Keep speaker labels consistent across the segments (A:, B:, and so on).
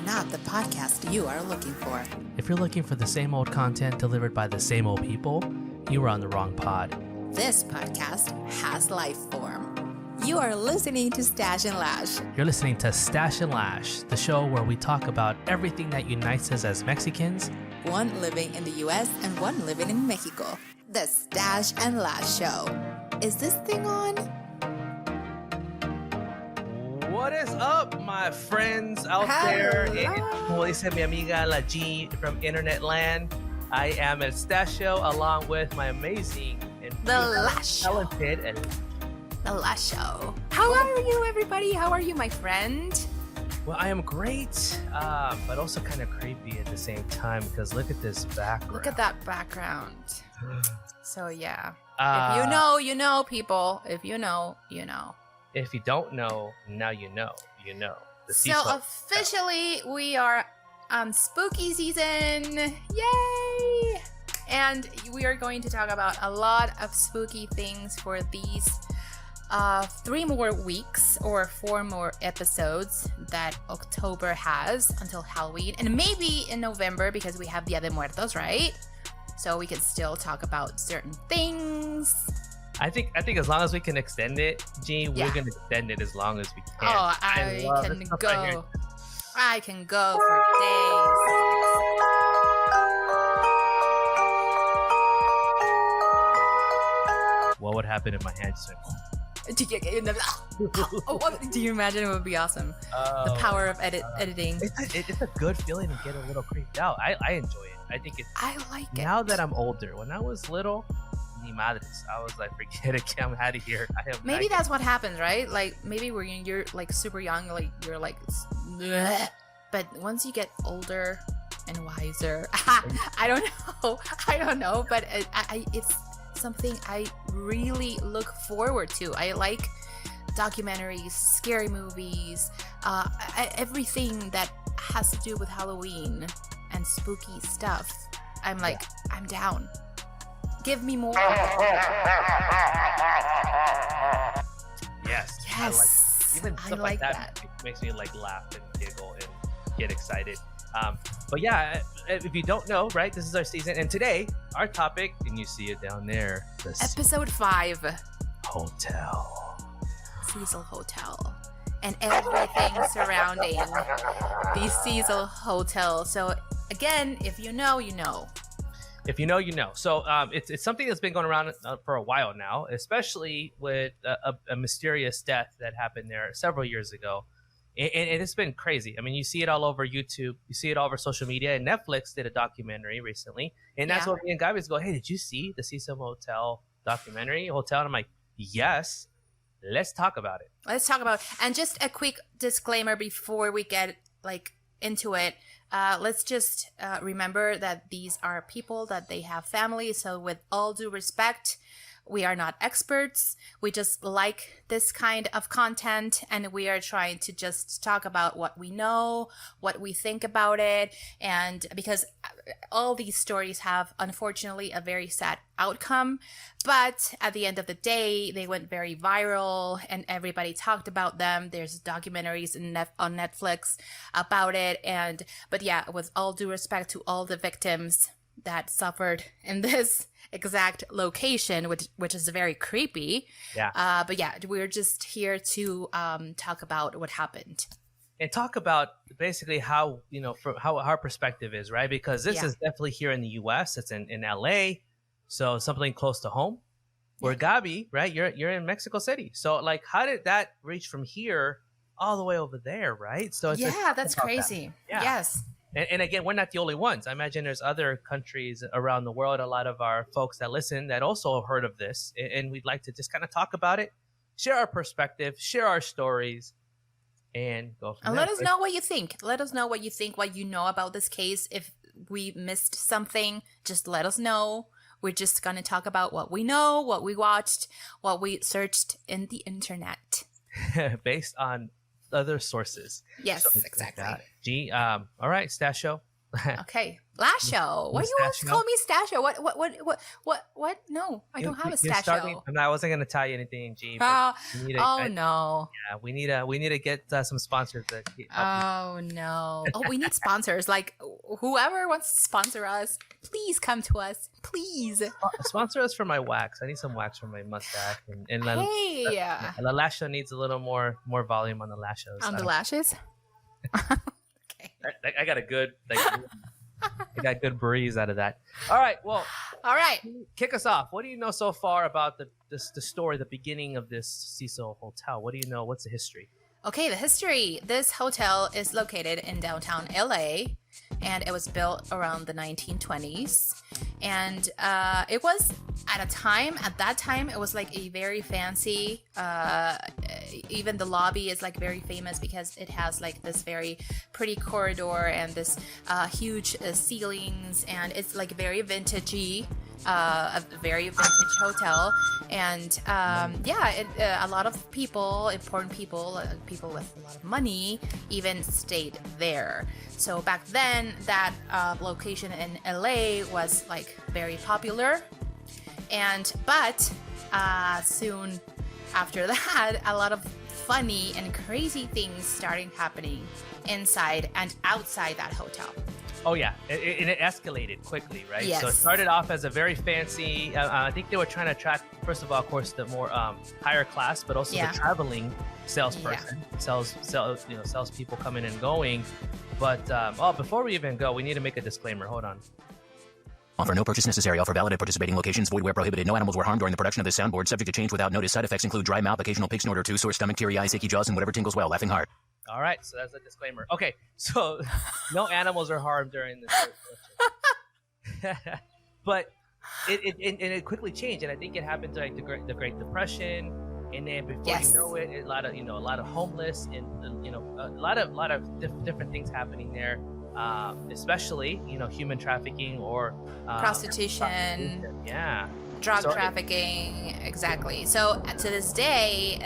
A: not the podcast you are looking for.
B: If you're looking for the same old content delivered by the same old people, you are on the wrong pod.
A: This podcast has life form. You are listening to Stache and Lash.
B: You're listening to Stache and Lash, the show where we talk about everything that unites us as Mexicans.
A: One living in the US and one living in Mexico. The Stache and Lash Show. Is this thing on?
B: What is up, my friends out there? Como dice mi amiga La G from Internet Land. I am El Stache along with my amazing and talented
A: The Lash Show. How are you, everybody? How are you, my friend?
B: Well, I am great, but also kind of creepy at the same time because look at this background.
A: Look at that background. So, yeah. If you know, you know, people. If you know, you know.
B: If you don't know, now you know. You know.
A: So officially, we are on spooky season. Yay! And we are going to talk about a lot of spooky things for these 3 more weeks or 4 more episodes that October has until Halloween. And maybe in November because we have Dia de Muertos, right? So we can still talk about certain things.
B: I think as long as we can extend it, G, we're gonna extend it as long as we can.
A: Oh, I can go. I can go for days.
B: What would happen if my hand just went?
A: Do you imagine? It would be awesome. The power of editing.
B: It's a good feeling to get a little creeped out. I enjoy it. I think it's.
A: I like it.
B: Now that I'm older, when I was little. Madres. I was like, forget it, I'm out of here.
A: Maybe that's what happens, right? Like maybe when you're like super young, like you're like, bleh. But once you get older and wiser, I don't know, but it's something I really look forward to. I like documentaries, scary movies, everything that has to do with Halloween and spooky stuff. I'm like, I'm down. Give me more.
B: Yes.
A: I like that.
B: Makes me like laugh and giggle and get excited. But yeah, if you don't know, right, this is our season. And today, our topic, and you see it down there.
A: Episode 5.
B: Hotel.
A: Cecil Hotel. And everything surrounding the Cecil Hotel. So again, if you know, you know.
B: If you know, you know. So it's something that's been going around for a while now, especially with a mysterious death that happened there several years ago. And it's been crazy. I mean, you see it all over YouTube. You see it all over social media. And Netflix did a documentary recently. And that's what me and Gabi go, hey, did you see the Cecil Hotel documentary? Hotel? And I'm like, yes. Let's talk about it.
A: Let's talk about it. And just a quick disclaimer before we get into it. Let's just remember that these are people, that they have families. So with all due respect, we are not experts. We just like this kind of content, and we are trying to just talk about what we know, what we think about it. And because all these stories have, unfortunately, a very sad outcome. But at the end of the day, they went very viral and everybody talked about them. There's documentaries on Netflix about it. But yeah, with all due respect to all the victims that suffered in this exact location, which is very creepy.
B: Yeah.
A: But yeah, we're just here to talk about what happened.
B: And talk about basically how, from how our perspective is, right? Because this is definitely here in the US. It's in LA. So something close to home. Where Gabi, right? You're in Mexico City. So like, how did that reach from here all the way over there, right? So
A: that's crazy.
B: That. Yeah.
A: Yes.
B: And again, we're not the only ones. I imagine there's other countries around the world, a lot of our folks that listen that also have heard of this. And we'd like to just kind of talk about it, share our perspective, share our stories, and go from there.
A: Let us know what you think. Let us know what you think, what you know about this case. If we missed something, just let us know. We're just going to talk about what we know, what we watched, what we searched in the internet.
B: Based on other sources.
A: Yes, exactly.
B: Gee, all right, Stache,
A: Okay, Lasho. Why do you always
B: Mustachio?
A: call me Stache? What? No, I don't have a
B: You're starting.
A: Stache.
B: I mean, I wasn't gonna tell you anything, G. But
A: Oh,
B: we need
A: oh no.
B: yeah, we need to get some sponsors that help you.
A: Oh no. Oh, we need sponsors. Like whoever wants to sponsor us, please come to us. Please.
B: Sponsor us for my wax. I need some wax for my mustache, and
A: Hey,
B: the lasho needs a little more volume on the lashos.
A: on the lashes. Okay.
B: I got a good I got good breeze out of that. All right, well,
A: All right.
B: kick us off. What do you know so far about the story, the beginning of this Cecil Hotel? What do you know? What's the history?
A: Okay, the history. This hotel is located in downtown LA, and it was built around the 1920s. And it was at that time, it was like a very fancy, even the lobby is like very famous because it has like this very pretty corridor and this huge ceilings, and it's like very vintagey. A very vintage hotel, and a lot of people, important people, people with a lot of money, even stayed there. So back then, that location in LA was like very popular, but soon after that, a lot of funny and crazy things started happening inside and outside that hotel.
B: Oh yeah, it escalated quickly, right?
A: Yes.
B: So it started off as a very fancy. I think they were trying to attract, first of all, of course, the more higher class, but also the traveling salesperson, sales people coming and going. But before we even go, we need to make a disclaimer. Hold on.
C: Offer no purchase necessary. Offer valid at participating locations. Void where prohibited. No animals were harmed during the production of this soundboard. Subject to change without notice. Side effects include dry mouth, occasional pig snort or two, sore stomach, teary eyes, achy jaws, and whatever tingles well. Laughing heart.
B: All right, so that's a disclaimer. Okay, so no animals are harmed during this. But it quickly changed, and I think it happened during the Great Depression, and then before you know it, a lot of homeless, and a lot of different things happening there, especially human trafficking or
A: Prostitution.
B: Yeah.
A: Drug trafficking, exactly. So to this day,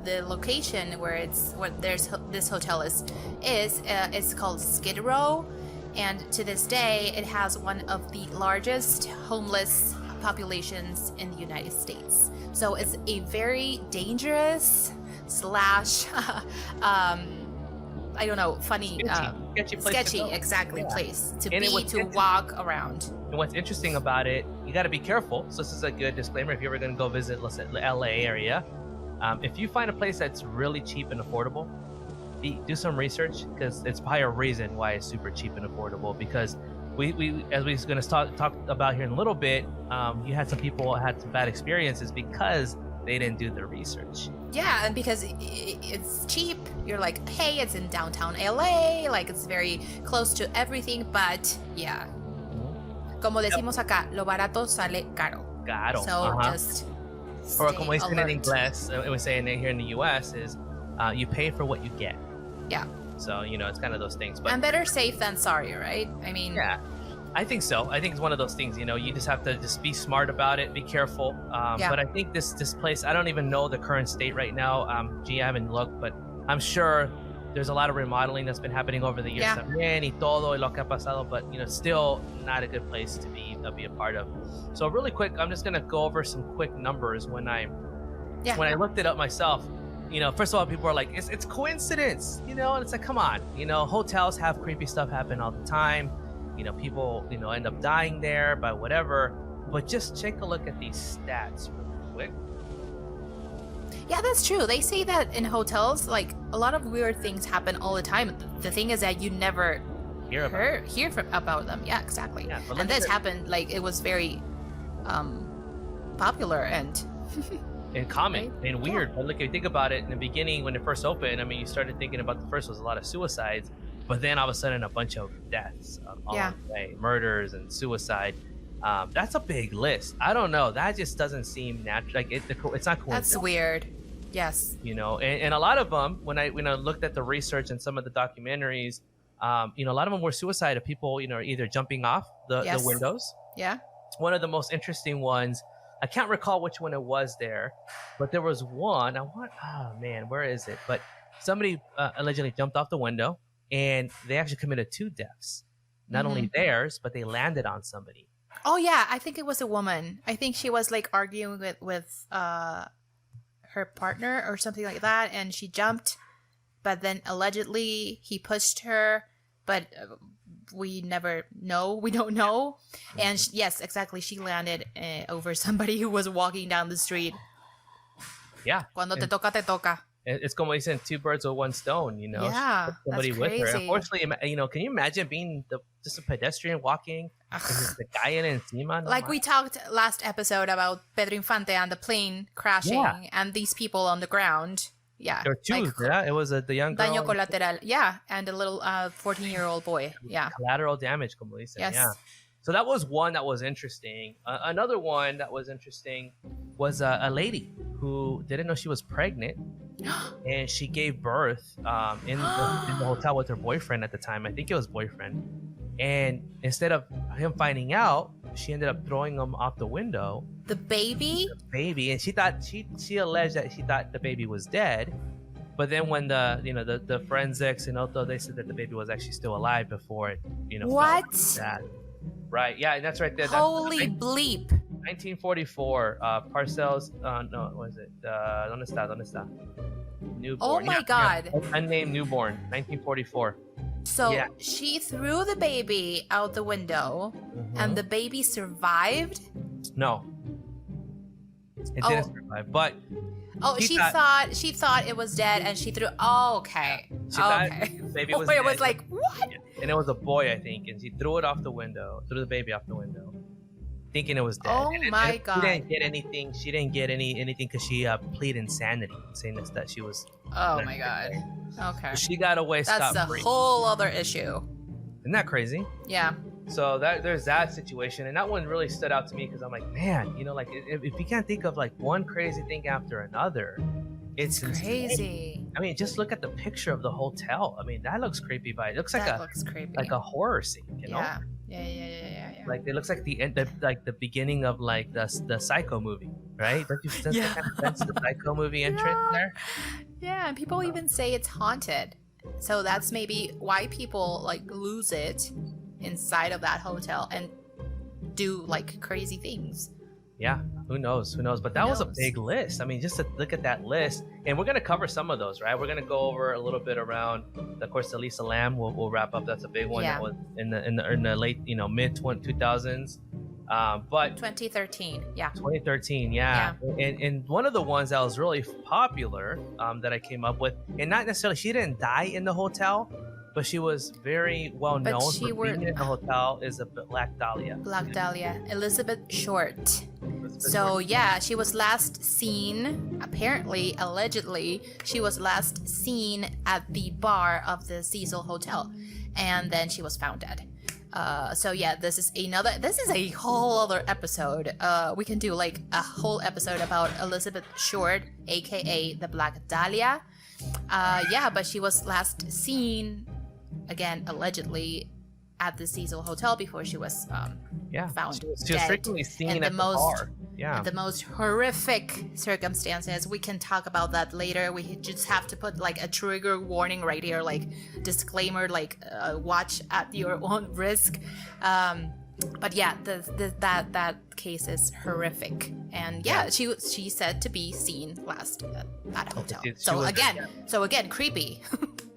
A: the location where this hotel is called Skid Row, and to this day, it has one of the largest homeless populations in the United States. So it's a very dangerous slash, I don't know, funny, sketchy, exactly, place to walk around.
B: And what's interesting about it, you got to be careful. So this is a good disclaimer. If you're ever going to go visit, let's say, the LA area, if you find a place that's really cheap and affordable, do some research, because it's probably a reason why it's super cheap and affordable. Because we as we're going to talk about here in a little bit, you had some people had some bad experiences because they didn't do the research.
A: Yeah, and because it's cheap, you're like, hey, it's in downtown LA, like it's very close to everything, but yeah. Como decimos acá, lo barato sale caro.
B: Caro.
A: So just stay
B: or como dicen
A: alert.
B: in English, we say here in the US is you pay for what you get.
A: Yeah.
B: So, it's kind of those things. But
A: And better safe than sorry, right? I mean,
B: yeah, I think so. I think it's one of those things, you just have to just be smart about it, be careful. But I think this place, I don't even know the current state right now. Gee, I haven't looked, but I'm sure there's a lot of remodeling that's been happening over the years.
A: Yeah.
B: También y todo y lo que ha pasado, but still not a good place to be a part of. So really quick, I'm just gonna go over some quick numbers when I looked it up myself. First of all, people are like, it's coincidence, and it's like, come on, hotels have creepy stuff happen all the time. People, end up dying there by whatever. But just take a look at these stats real quick.
A: yeah, that's true. They say that in hotels, like a lot of weird things happen all the time. The thing is that you never hear about them. Yeah, exactly.
B: Yeah,
A: and this happened, like it was very popular and
B: common and weird.
A: Yeah.
B: But look, if you think about it, in the beginning when it first opened, I mean, you started thinking about the first was a lot of suicides, but then all of a sudden a bunch of deaths along the way, murders and suicide. That's a big list. I don't know. That just doesn't seem natural. Like it's not coincidence.
A: That's weird. Yes.
B: And a lot of them, when I looked at the research and some of the documentaries, a lot of them were suicide of people, either jumping off the windows.
A: Yeah.
B: One of the most interesting ones, I can't recall which one it was there, but there was one. Oh man, where is it? But somebody allegedly jumped off the window, and they actually committed 2 deaths. not only theirs, but they landed on somebody.
A: Oh yeah, I think it was a woman. I think she was like arguing with her partner or something like that, and she jumped, but then allegedly he pushed her, but we never know. We don't know. And yes, exactly, she landed over somebody who was walking down the street.
B: Yeah.
A: Cuando te toca, te toca.
B: It's como dicen, two birds with one stone, you know?
A: Yeah,
B: somebody
A: that's
B: with her.
A: crazy.
B: Unfortunately, you know, can you imagine being just a pedestrian walking and just the guy in encima? No,
A: Like we talked last episode about Pedro Infante and the plane crashing and these people on the ground. Yeah.
B: There were two,
A: like,
B: yeah? It was the young girl.
A: Daño colateral. Yeah. And a little 14-year-old boy. Yeah.
B: Collateral damage, como dicen.
A: Yes.
B: Yeah. So that was one that was interesting. Another one that was interesting was a lady who didn't know she was pregnant, and she gave birth in the hotel with her boyfriend at the time. I think it was boyfriend. And instead of him finding out, she ended up throwing him off the window.
A: The baby?
B: Baby, and she thought she alleged that she thought the baby was dead. But then when the forensics and auto, they said that the baby was actually still alive before it,
A: What?
B: That. Right, yeah, and that's right there.
A: Holy bleep.
B: 1944, Parcells, no, what is it? ¿Dónde está? Newborn.
A: Oh my God.
B: Unnamed newborn, 1944.
A: So
B: Yeah.
A: she threw the baby out the window and the baby survived?
B: No. It didn't survive, but
A: Oh, she thought it was dead and she threw. Oh, okay.
B: she thought
A: Okay.
B: the baby was
A: It
B: dead.
A: was like, what?
B: And it was a boy, I think, and she threw the baby off the window, thinking it was dead.
A: Oh my God.
B: She didn't get anything. She didn't get anything because she pleaded insanity, saying that she was.
A: Oh my God. Okay.
B: She got away
A: That's a
B: scot-free.
A: whole other issue.
B: Isn't that crazy?
A: Yeah.
B: So there's that situation, and that one really stood out to me because I'm like, man, like if you can't think of like one crazy thing after another, it's
A: Crazy.
B: insane. I mean, just look at the picture of the hotel. I mean, that looks creepy, but it looks like
A: looks creepy.
B: like a horror scene, you know?
A: Yeah.
B: Like it looks like the end, like the beginning of like the Psycho movie, right? Don't you sense that kind of sense the Psycho movie entrance there?
A: Yeah, and people even say it's haunted. So that's maybe why people like lose it inside of that hotel and do like crazy things.
B: Yeah, who knows? But that was a
A: knows?
B: big list. I mean, just to look at that list, and we're gonna cover some of those, right? We're gonna go over a little bit around, of course, Elisa Lam. We'll wrap up. That's a big one.
A: Yeah.
B: That was in the late, mid 2000s. But
A: 2013. Yeah.
B: 2013, yeah. And one of the ones that was really popular that I came up with, and not necessarily, she didn't die in the hotel, but she was very well
A: But
B: known
A: she
B: for being in the hotel, is a Black Dahlia.
A: Black Dahlia. Elizabeth Short.
B: Elizabeth
A: So
B: Short.
A: yeah, she was last seen, apparently, allegedly, she was last seen at the bar of the Cecil Hotel, and then she was found dead. So yeah, this is a whole other episode. We can do like a whole episode about Elizabeth Short, aka the Black Dahlia. Yeah, but she was last seen, again, allegedly, at the Cecil Hotel before she was found
B: She was
A: dead.
B: frequently seen
A: And
B: at the bar. Yeah.
A: the most horrific circumstances. We can talk about that later. We just have to put like a trigger warning right here, like disclaimer, like watch at your own risk. But yeah, that case is horrific, and she's said to be seen last at that hotel. So again, creepy.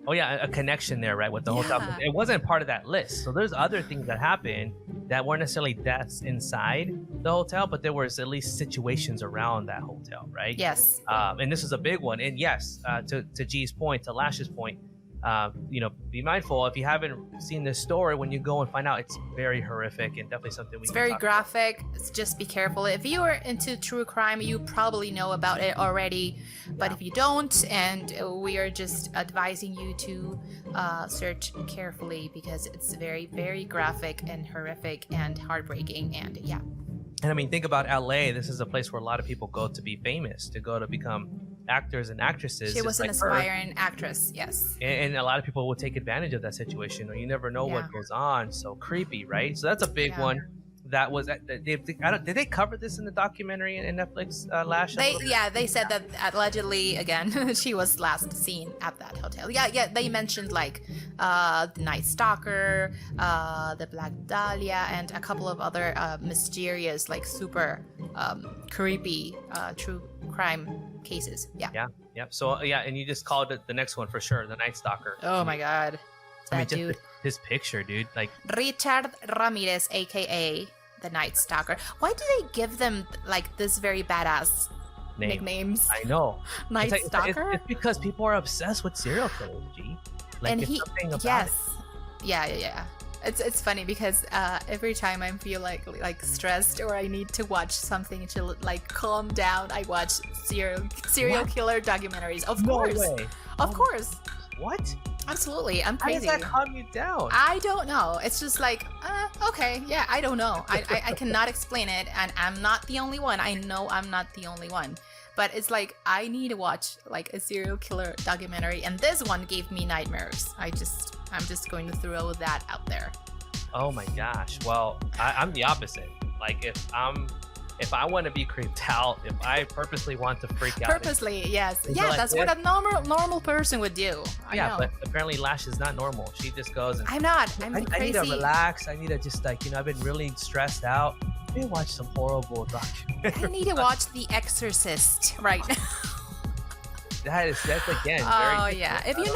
B: Oh yeah, a connection there, right, with the hotel. It wasn't part of that list. So there's other things that happened that weren't necessarily deaths inside the hotel, but there was at least situations around that hotel, right?
A: Yes.
B: And this is a big one. And yes, to G's point, to Lash's point, be mindful if you haven't seen this story. When you go and find out, it's very horrific and definitely something
A: It's very graphic. Just be careful. If you are into true crime, you probably know about it already. But if you don't, and we are just advising you to search carefully because it's very, very graphic and horrific and heartbreaking. And yeah.
B: And I mean, think about LA. This is a place where a lot of people go to be famous, to go to become actors and actresses.
A: She was an
B: like her.
A: aspiring actress, yes.
B: And a lot of people will take advantage of that situation, or you never know what goes on. So creepy, right? So that's a big one that was did they cover this in the documentary in Netflix, Lash?
A: They said that allegedly again she was last seen at that hotel. Yeah, they mentioned like the Night Stalker, the Black Dahlia, and a couple of other mysterious, like super creepy true crime cases.
B: Yeah. So and you just called it the next one for sure, the Night Stalker.
A: Oh my god, that dude.
B: His picture, dude, like
A: Richard Ramirez, aka the Night Stalker. Why do they give them like this very badass nicknames?
B: I know.
A: Night Stalker.
B: It's because people are obsessed with serial killers, G. Like,
A: and
B: he,
A: yes, it. Yeah. It's funny because every time I feel like stressed or I need to watch something to like calm down, I watch serial killer documentaries. Of course.
B: Way.
A: Of course.
B: What?
A: Absolutely. I'm crazy.
B: How does that calm you down?
A: I don't know. It's just like, okay, yeah, I don't know. I cannot explain it, and I'm not the only one. I know I'm not the only one. But it's like, I need to watch like a serial killer documentary, and this one gave me nightmares. I'm just going to throw that out there.
B: Oh my gosh. Well, I'm the opposite. Like if I want to be creeped out, if I purposely want to freak out.
A: Purposely, yes. Yeah, that's what a normal person would do. I know.
B: But apparently Lash is not normal. She just goes and...
A: I'm not.
B: I need to relax. I need to just like, I've been really stressed out. Let me watch some horrible documentary.
A: I need to watch The Exorcist right now.
B: That's again,
A: oh
B: very
A: yeah. If you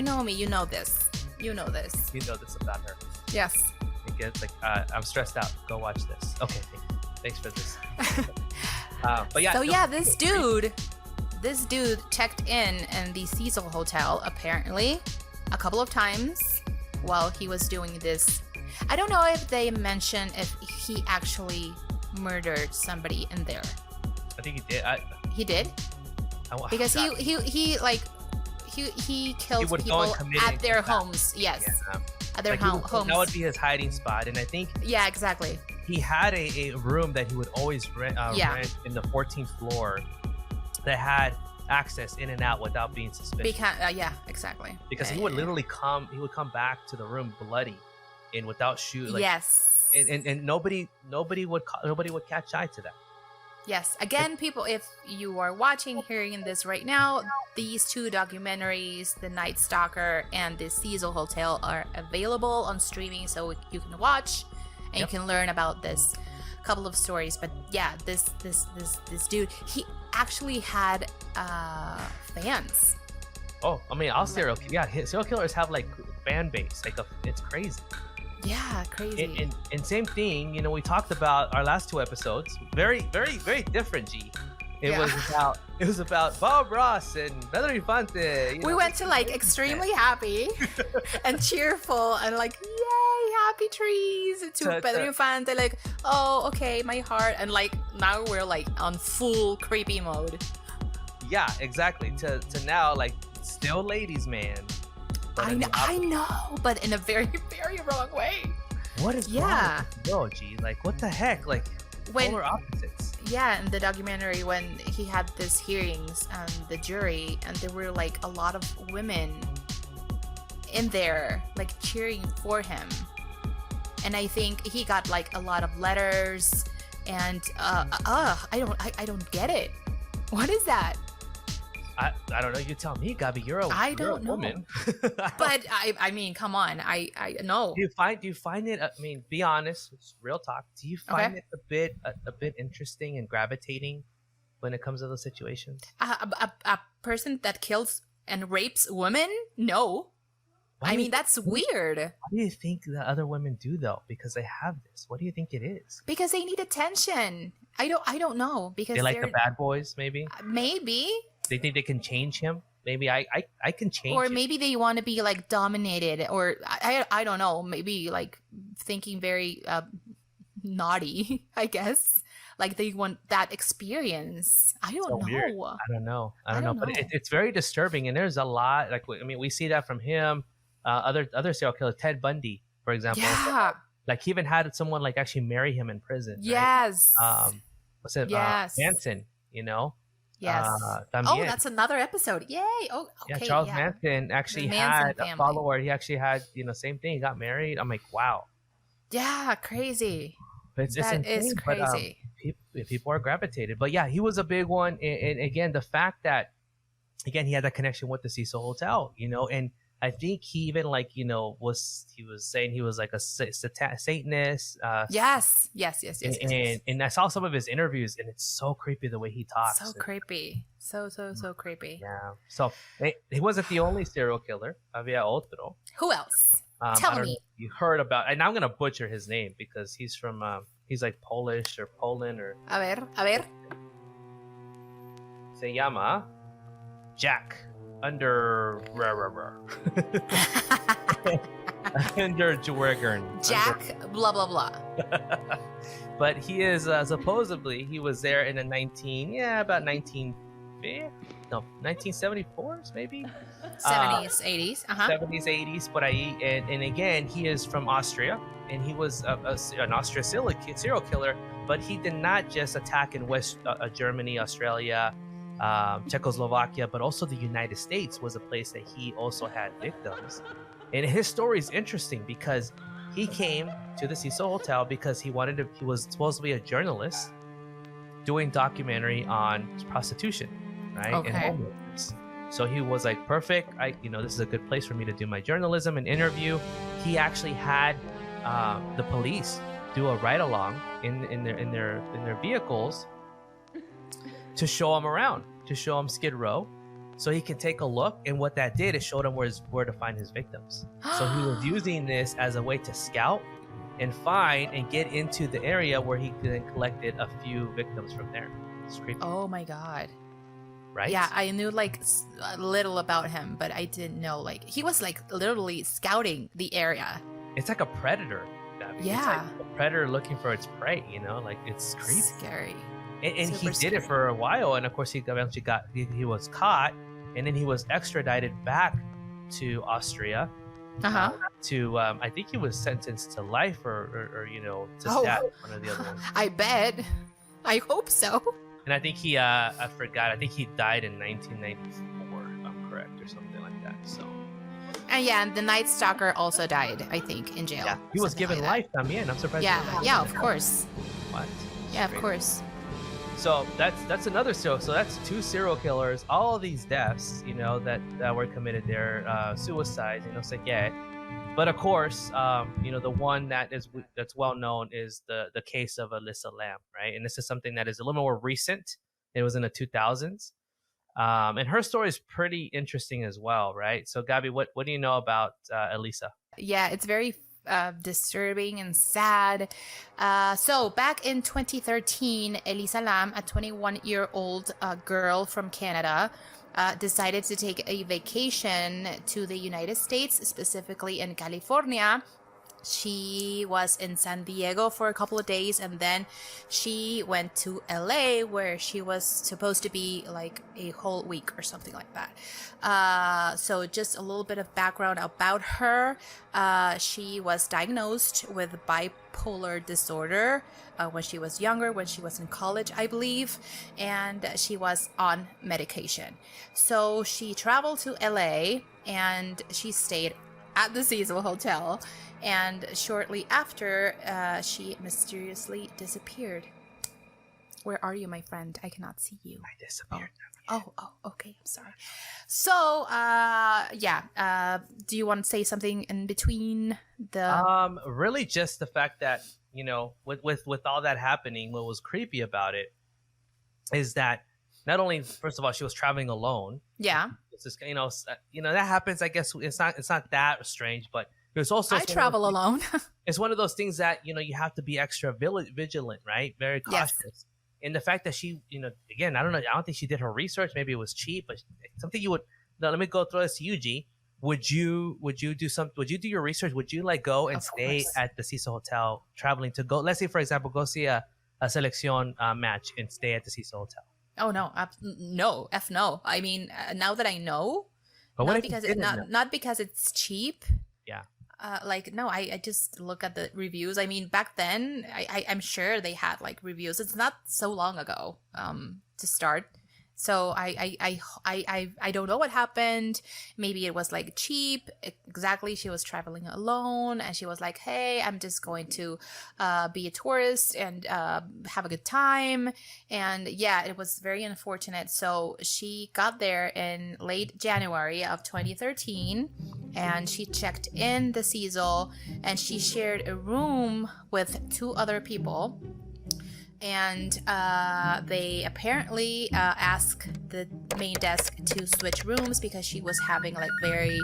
A: know me, you know this. You know this.
B: You know this about her.
A: Yes.
B: It's like, I'm stressed out. Go watch this. Okay, thanks for this. But yeah.
A: So this dude checked in the Cecil Hotel apparently a couple of times while he was doing this. I don't know if they mentioned if he actually murdered somebody in there.
B: I think he did.
A: He did? Because he killed people at their homes. Yes. Yeah. At their homes.
B: That would be his hiding spot, and I think.
A: Yeah, exactly.
B: He had a room that he would always rent in the 14th floor that had access in and out without being suspicious.
A: Yeah, exactly.
B: Because he would literally come back to the room bloody and without shoes. Like,
A: yes.
B: And nobody would catch eye to that.
A: Yes. Again, people, if you are hearing this right now, these two documentaries, The Night Stalker and The Cecil Hotel, are available on streaming, so you can watch and you can learn about this couple of stories. But yeah, this dude, he actually had fans.
B: Oh, I mean, all serial killers have like fan base. Like it's crazy.
A: Yeah, crazy.
B: And same thing, we talked about our last two episodes. Very, very, very different, G. It was about Bob Ross and Pedro Infante.
A: We went to like extremely happy and cheerful and like, yay, happy trees to Pedro Infante, like, oh, okay, my heart. And like now we're like on full creepy mode.
B: Yeah, exactly. To now, like, still ladies man.
A: I know, but in a very, very wrong way.
B: What is wrong with the world, G? Like, what the heck? Like, polar opposites.
A: Yeah, in the documentary when he had these hearings and the jury, and there were like a lot of women in there, like cheering for him. And I think he got like a lot of letters, and I don't get it. What is that?
B: I don't know. You tell me, Gabi. You're a woman.
A: But I mean, come on. I know.
B: Do you find it? I mean, be honest. It's real talk. Do you find it a bit interesting and gravitating when it comes to those situations?
A: A person that kills and rapes women? No. I mean, that's weird.
B: What do you think the other women do though? Because they have this. What do you think it is?
A: Because they need attention. I don't know. Because
B: they like the bad boys, maybe.
A: Maybe.
B: They think they can change him. Maybe I can change.
A: Or maybe they want to be like dominated, or I don't know. Maybe like thinking very naughty. I guess like they want that experience. I don't know.
B: Weird. I don't know. But it's very disturbing, and there's a lot. Like I mean, we see that from him. Other serial killers, Ted Bundy, for example.
A: Yeah.
B: Like he even had someone like actually marry him in prison.
A: Yes.
B: Right? What's it?
A: Yes.
B: Manson.
A: Yes. That's another episode. Yay. Oh, okay.
B: Yeah, Charles Manson actually had a follower. He actually had, same thing. He got married. I'm like, wow.
A: Yeah, crazy.
B: It's
A: That
B: insane,
A: is
B: but
A: crazy.
B: people are gravitated. But yeah, he was a big one, and again, the fact that again he had that connection with the Cecil Hotel, and I think he even like he was saying he was like a Satanist, and I saw some of his interviews, and it's so creepy the way he talks.
A: So creepy. So creepy.
B: Yeah. So he wasn't the only serial killer. Había otro.
A: Who else?
B: I
A: Tell
B: don't know
A: me.
B: if you heard about, and I'm gonna butcher his name because he's from he's like Polish or Poland or.
A: A ver.
B: Se llama Jack under under Jwergern.
A: Jack, blah blah blah.
B: But he is supposedly he was there in the 1974s maybe
A: 70s, 80s.
B: 70s, 80s, por ahí. And again, he is from Austria, and he was an Austrian serial killer, but he did not just attack in West Germany, Australia, Czechoslovakia, but also the United States was a place that he also had victims. And his story is interesting because he came to the Cecil Hotel because he was supposed to be a journalist doing documentary on prostitution, right?
A: Okay.
B: And homelessness. So he was like, perfect. This is a good place for me to do my journalism and interview. He actually had the police do a ride along in their vehicles to show him around, to show him Skid Row, so he can take a look. And what that did is showed him where to find his victims. So he was using this as a way to scout and find and get into the area where he then collected a few victims from there. It's creepy.
A: Oh my god.
B: Right?
A: Yeah, I knew like a little about him, but I didn't know like he was like literally scouting the area.
B: It's like a predator.
A: Yeah.
B: It's like a predator looking for its prey, like it's creepy.
A: Scary.
B: And he
A: Super
B: did it for a while, and of course he eventually he was caught, and then he was extradited back to Austria. To I think he was sentenced to life or to death, one or the other one.
A: I bet. I hope so.
B: And I think he I forgot. I think he died in 1994, if I'm correct, or something like that. So.
A: And yeah, and the Night Stalker also died, I think, in jail.
B: Yeah, he was given
A: like
B: life también. I'm surprised.
A: Yeah, of course.
B: What?
A: Yeah, of course.
B: So that's another serial. So that's two serial killers. All of these deaths, that were committed there, suicides, so yeah. But of course, the one that's well known is the case of Elisa Lam, right? And this is something that is a little more recent. It was in the 2000s, and her story is pretty interesting as well, right? So Gabby, what do you know about Elisa?
A: Yeah, it's very disturbing and sad. So back in 2013, Elisa Lam, a 21-year-old girl from Canada, decided to take a vacation to the United States, specifically in California. She was in San Diego for a couple of days, and then she went to LA, where she was supposed to be like a whole week or something like that. So just a little bit of background about her. She was diagnosed with bipolar disorder when she was younger, when she was in college, I believe, and she was on medication. So she traveled to LA and she stayed at the Cecil Hotel, and shortly after, she mysteriously disappeared. Where are you, my friend? I cannot see you.
B: I disappeared.
A: Oh, okay. I'm sorry. So, do you want to say something in between the?
B: Really, just the fact that with all that happening, what was creepy about it is that not only, first of all, she was traveling alone.
A: Yeah.
B: It's just, that happens. I guess it's not that strange, but there's also
A: I travel alone.
B: It's one of those things that you have to be extra vigilant, right? Very cautious. Yes. And the fact that she, again, I don't know. I don't think she did her research. Maybe it was cheap, but something you would. Now, let me go throw this to you, G. Would you do your research? Would you go and stay at the Cecil Hotel, traveling to go? Let's say, for example, go see a Selección match and stay at the Cecil Hotel.
A: Oh no, no. I mean, now that I know,
B: but
A: not because it's cheap.
B: Yeah.
A: No, I just look at the reviews. I mean, back then, I'm sure they had reviews. It's not so long ago, to start. So I don't know what happened. Maybe it was like cheap. Exactly. She was traveling alone and she was like, hey, I'm just going to be a tourist and have a good time. And yeah, it was very unfortunate. So she got there in late January of 2013 and she checked in the Cecil and she shared a room with two other people. And they apparently asked the main desk to switch rooms because she was having like very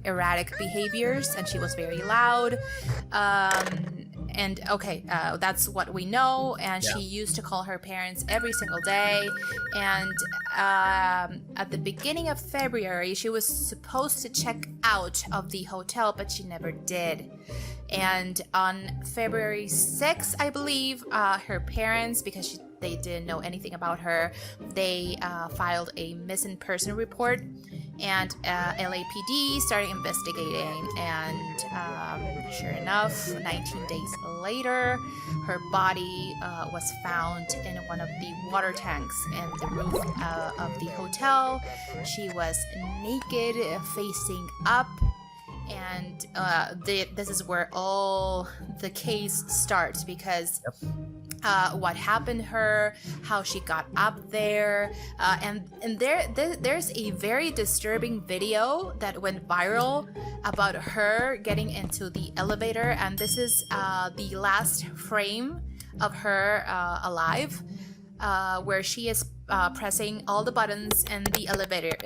A: erratic behaviors and she was very loud. And okay, that's what we know. And she used to call her parents every single day. And at the beginning of February, she was supposed to check out of the hotel, but she never did. And on February 6th, I believe, her parents, because they didn't know anything about her, they filed a missing person report, and LAPD started investigating. And sure enough, 19 days later, her body was found in one of the water tanks in the roof of the hotel. She was naked, facing up. And this is where all the case starts, because what happened to her, how she got up there, and there's a very disturbing video that went viral about her getting into the elevator, and this is the last frame of her alive, where she is pressing all the buttons in the elevator,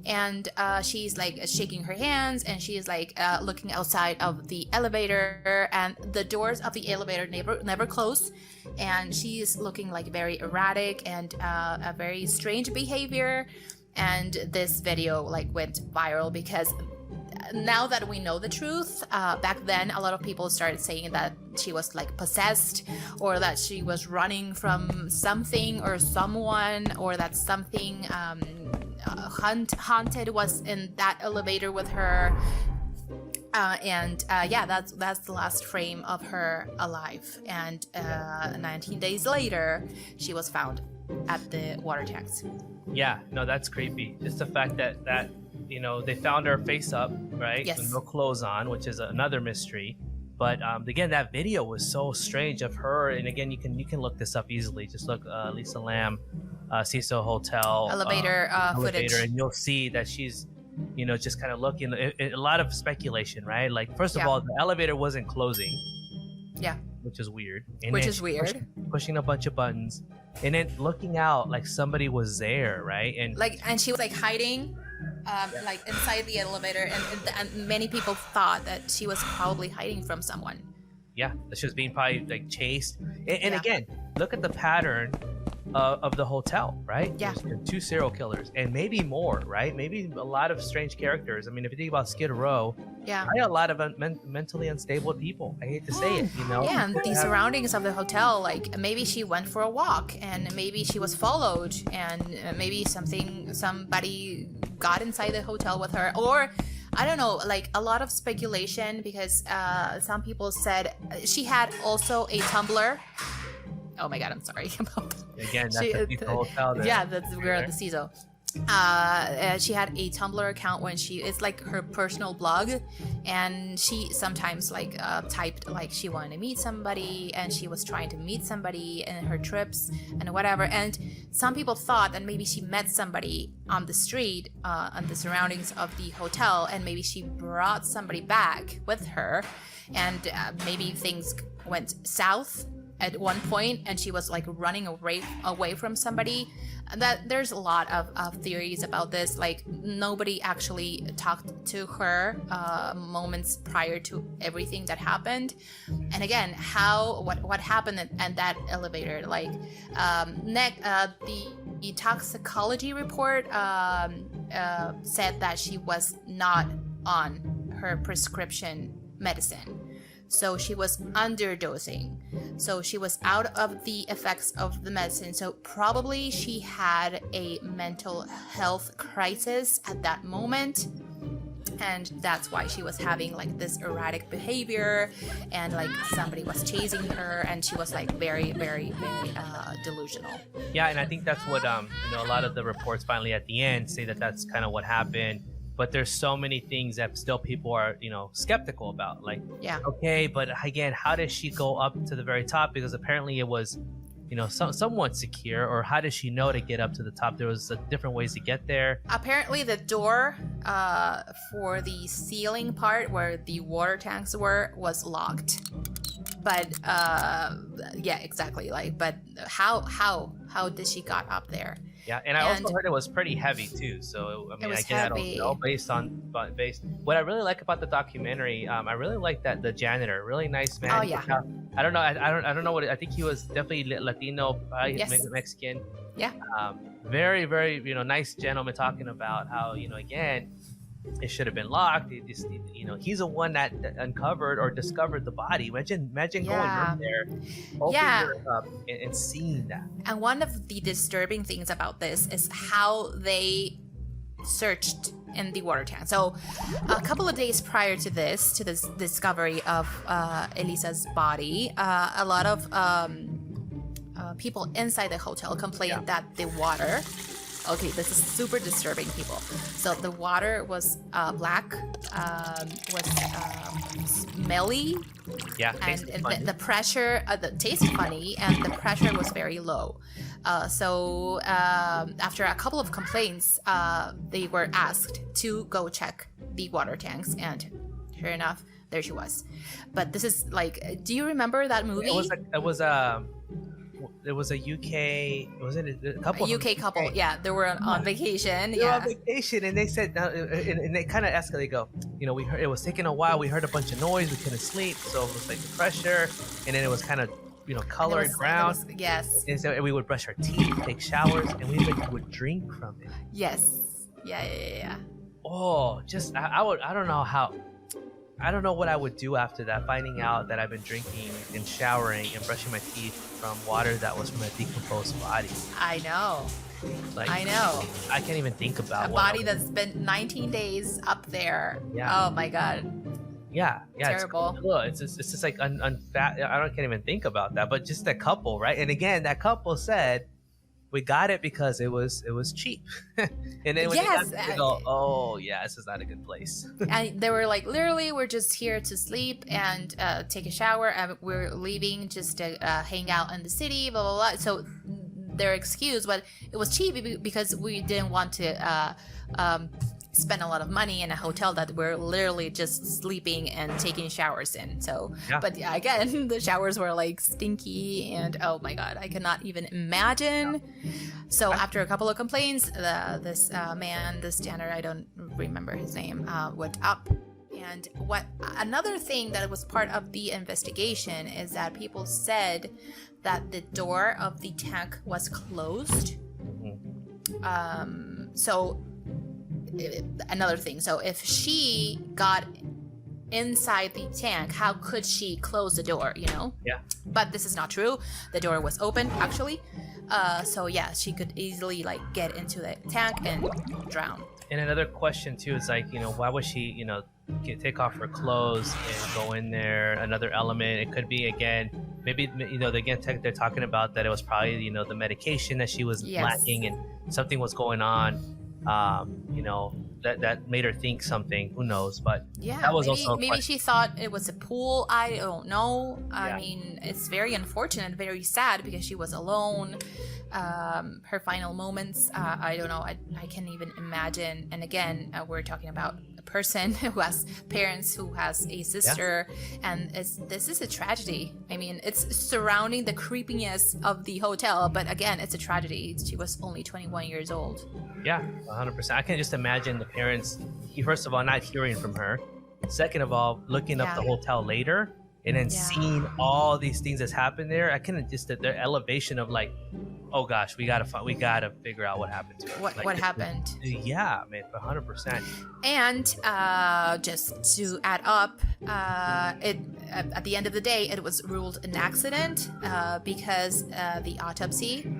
A: and she's like shaking her hands, and she is like looking outside of the elevator, and the doors of the elevator never close, and she is looking like very erratic and a very strange behavior. And this video like went viral because now that we know the truth, back then a lot of people started saying that she was like possessed, or that she was running from something or someone, or that something haunted was in that elevator with her. Yeah, that's the last frame of her alive. And 19 days later, she was found at the water tanks.
B: Yeah, no, that's creepy. Just the fact that you know, they found her face up, right?
A: Yes.
B: With no clothes on, which is another mystery. But again, that video was so strange of her. And again, you can look this up easily. Just look Elisa Lam, Cecil Hotel
A: Elevator footage,
B: and you'll see that she's, you know, just kind of looking. A lot of speculation, right? Like, first of all, the elevator wasn't closing.
A: Yeah.
B: Which is weird. Pushing a bunch of buttons, and then looking out like somebody was there, right?
A: And she was like hiding, like inside the elevator, and many people thought that she was probably hiding from someone.
B: Yeah, that she was being probably like chased. And again, look at the pattern of the hotel, right?
A: Yeah.
B: There's 2 serial killers, and maybe more, right? Maybe a lot of strange characters. I mean, if you think about Skid Row, probably a lot of mentally unstable people. I hate to say it, you know?
A: Yeah, and the surroundings of the hotel, like maybe she went for a walk, and maybe she was followed, and maybe somebody got inside the hotel with her, or I don't know, like a lot of speculation, because some people said she had also a Tumblr. Oh my god, I'm sorry.
B: Again, that's the Cecil Hotel there.
A: Yeah, we're at the Cecil. She had a Tumblr account when it's like her personal blog, and she sometimes like typed like she wanted to meet somebody, and she was trying to meet somebody in her trips and whatever. And some people thought that maybe she met somebody on the street, on the surroundings of the hotel, and maybe she brought somebody back with her, and maybe things went south at one point, and she was like running away from somebody. That there's a lot of theories about this. Like, nobody actually talked to her moments prior to everything that happened. And again, what happened in that elevator? Like, the toxicology report said that she was not on her prescription medicine. So she was underdosing. So she was out of the effects of the medicine. So probably she had a mental health crisis at that moment. and that's why she was having like this erratic behavior, and like somebody was chasing her, and she was like very, very, very delusional.
B: Yeah, and I think that's what a lot of the reports finally at the end say that that's kind of what happened. But there's so many things that still people are skeptical about. Like,
A: Yeah.
B: okay, but again, how did she go up to the very top? Because apparently it was somewhat secure, or how does she know to get up to the top? There was different ways to get there.
A: Apparently the door for the ceiling part where the water tanks were was locked. But yeah, exactly. Like, but how did she got up there?
B: Yeah, and I also heard it was pretty heavy too. So I mean, I don't know based. What I really like about the documentary, I really like that the janitor, really nice man.
A: Oh yeah.
B: I don't know. I don't know what. I think he was definitely Latino, Mexican.
A: Yeah.
B: Very, very nice gentleman, talking about how again, it should have been locked. It just, he's the one that uncovered or discovered the body. Imagine going in there, opening it up, and seeing that.
A: And one of the disturbing things about this is how they searched in the water tank. So a couple of days prior to this discovery of Elisa's body, a lot of people inside the hotel complained that the water... Okay, this is super disturbing, people. So the water was black, was smelly, and the pressure, the tasted funny, and the pressure was very low. So after a couple of complaints, they were asked to go check the water tanks, and sure enough, there she was. But this is like, do you remember that movie?
B: It was a UK. Was it a couple?
A: A UK couple. Yeah, they were on vacation.
B: They were on vacation, and they said, and they kind of escalated. They go, we heard it was taking a while. We heard a bunch of noise. We couldn't sleep, so it was like the pressure, and then it was kind of colored brown.
A: Yes.
B: And so we would brush our teeth, take showers, and we would drink from it.
A: Yes. Yeah.
B: Oh, just I don't know how. I don't know what I would do after that, finding out that I've been drinking and showering and brushing my teeth from water that was from a decomposed body.
A: I know. I know.
B: I can't even think about
A: a body that's been 19 days up there.
B: Yeah.
A: Oh my god.
B: Yeah.
A: Terrible.
B: It's just like I can't even think about that. But just that couple, right? And again, that couple said, we got it because it was cheap. And then when they go, oh yeah, this is not a good place.
A: And they were like, literally, we're just here to sleep and take a shower, and we're leaving just to hang out in the city, blah blah blah. So their excuse, but it was cheap because we didn't want to spend a lot of money in a hotel that we're literally just sleeping and taking showers in. So, but yeah, again, the showers were like stinky, and oh my god, I cannot even imagine. So after a couple of complaints, this man, this janitor, I don't remember his name, went up. And another thing that was part of the investigation is that people said that the door of the tank was closed. So another thing, so if she got inside the tank, how could she close the door, But this is not true. The door was open, actually. So yeah, she could easily like get into the tank and drown.
B: And another question too is like, why would she, take off her clothes and go in there? Another element, it could be, again, maybe, they're talking about that it was probably, the medication that she was lacking, and something was going on. That made her think something. Who knows? But that was
A: maybe she thought it was a pool. I don't know. I mean, it's very unfortunate, very sad, because she was alone. Her final moments, I don't know. I can't even imagine. And again, we're talking about a person who has parents, who has a sister, and this is a tragedy. I mean, it's surrounding the creepiness of the hotel, but again, it's a tragedy. She was only 21 years old.
B: Yeah, 100%. I can just imagine the parents, first of all, not hearing from her. Second of all, looking up the hotel later and then seeing all these things that's happened there. I can just, the elevation of like, oh gosh, we gotta figure out what happened to her.
A: What happened?
B: Yeah, man, 100%.
A: And just to add up, at the end of the day, it was ruled an accident because the autopsy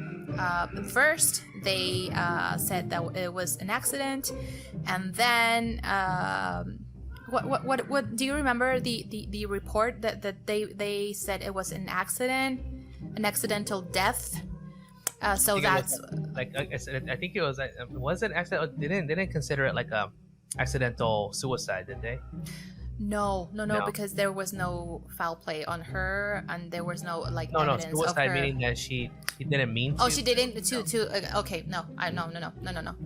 A: first they said that it was an accident, and then what do you remember the report that they said it was an accident, an accidental death? So that's
B: like I said, I think it was an accident. They didn't consider it like a accidental suicide, did they?
A: No, because there was no foul play on her, and there was no
B: no
A: evidence
B: suicide,
A: of her.
B: meaning that she didn't mean to.
A: Oh, she didn't okay, no.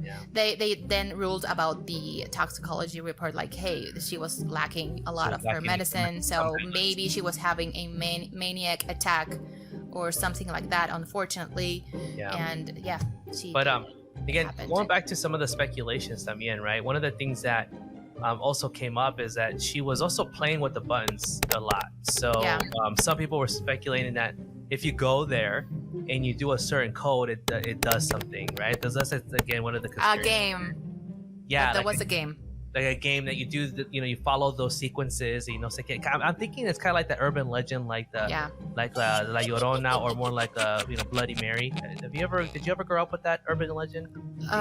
B: Yeah.
A: They then ruled about the toxicology report, like, hey, she was lacking a lot of her medicine, so maybe she was having a maniac attack or something like that, unfortunately.
B: Yeah.
A: And yeah, she.
B: But again,
A: happened.
B: going back to some of the speculations, También, right? One of the things that also came up is that she was also playing with the buttons a lot. So
A: Yeah.
B: Some people were speculating that if you go there and you do a certain code, it does something, right? That's again one of the
A: A game.
B: Yeah,
A: That was a game.
B: like a game that you do. You follow those sequences. I'm thinking it's kind of like the urban legend, like the
A: Yeah.
B: like La Llorona, or more like Bloody Mary. Did you ever grow up with that urban legend?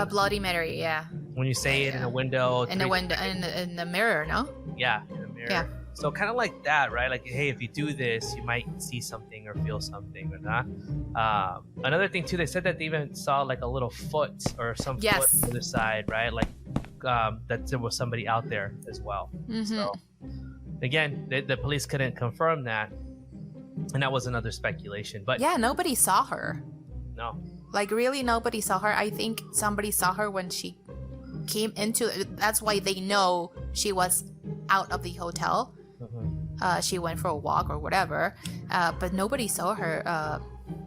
A: Bloody Mary, yeah.
B: When you say it in a window,
A: In the window, in the mirror, no?
B: yeah, in a mirror.
A: Yeah.
B: So kind of like that, right? Like, hey, if you do this, you might see something or feel something, or not. Another thing too, they said that they even saw like a little foot or some
A: Yes.
B: foot on the other side, right? Like that there was somebody out there as well.
A: Mhm.
B: So again, the police couldn't confirm that, and that was another speculation. But
A: Yeah, nobody saw her.
B: no,
A: Like, really, nobody saw her. I think somebody saw her when she came into. That's why they know she was out of the hotel.
B: Mhm.
A: She went for a walk or whatever, but nobody saw her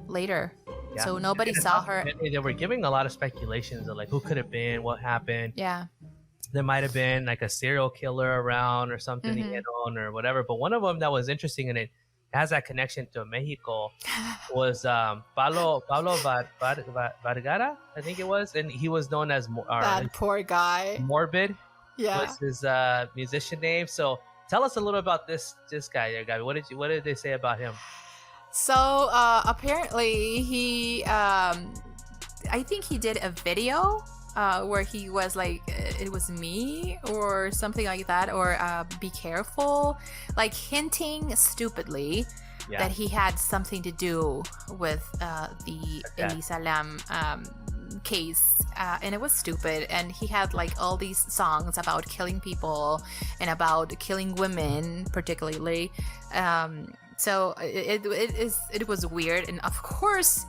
A: later.
B: Yeah.
A: So nobody saw her.
B: And they were giving a lot of speculations of like who could have been, what happened.
A: Yeah.
B: There might have been like a serial killer around or something,
A: Mhm.
B: or whatever. But one of them that was interesting, and it has that connection to Mexico, was Pablo Vargara, I think it was, and he was known as
A: That poor guy.
B: Morbid.
A: Yeah.
B: Was his musician name. So tell us a little about this guy there, Gabby. What did they say about him?
A: So apparently he, I think he did a video where he was like, it was me or something like that, or be careful, like hinting stupidly
B: Yeah.
A: that he had something to do with the
B: Okay.
A: Elisa Lam case, and it was stupid. And he had like all these songs about killing people and about killing women particularly. So it was weird, and of course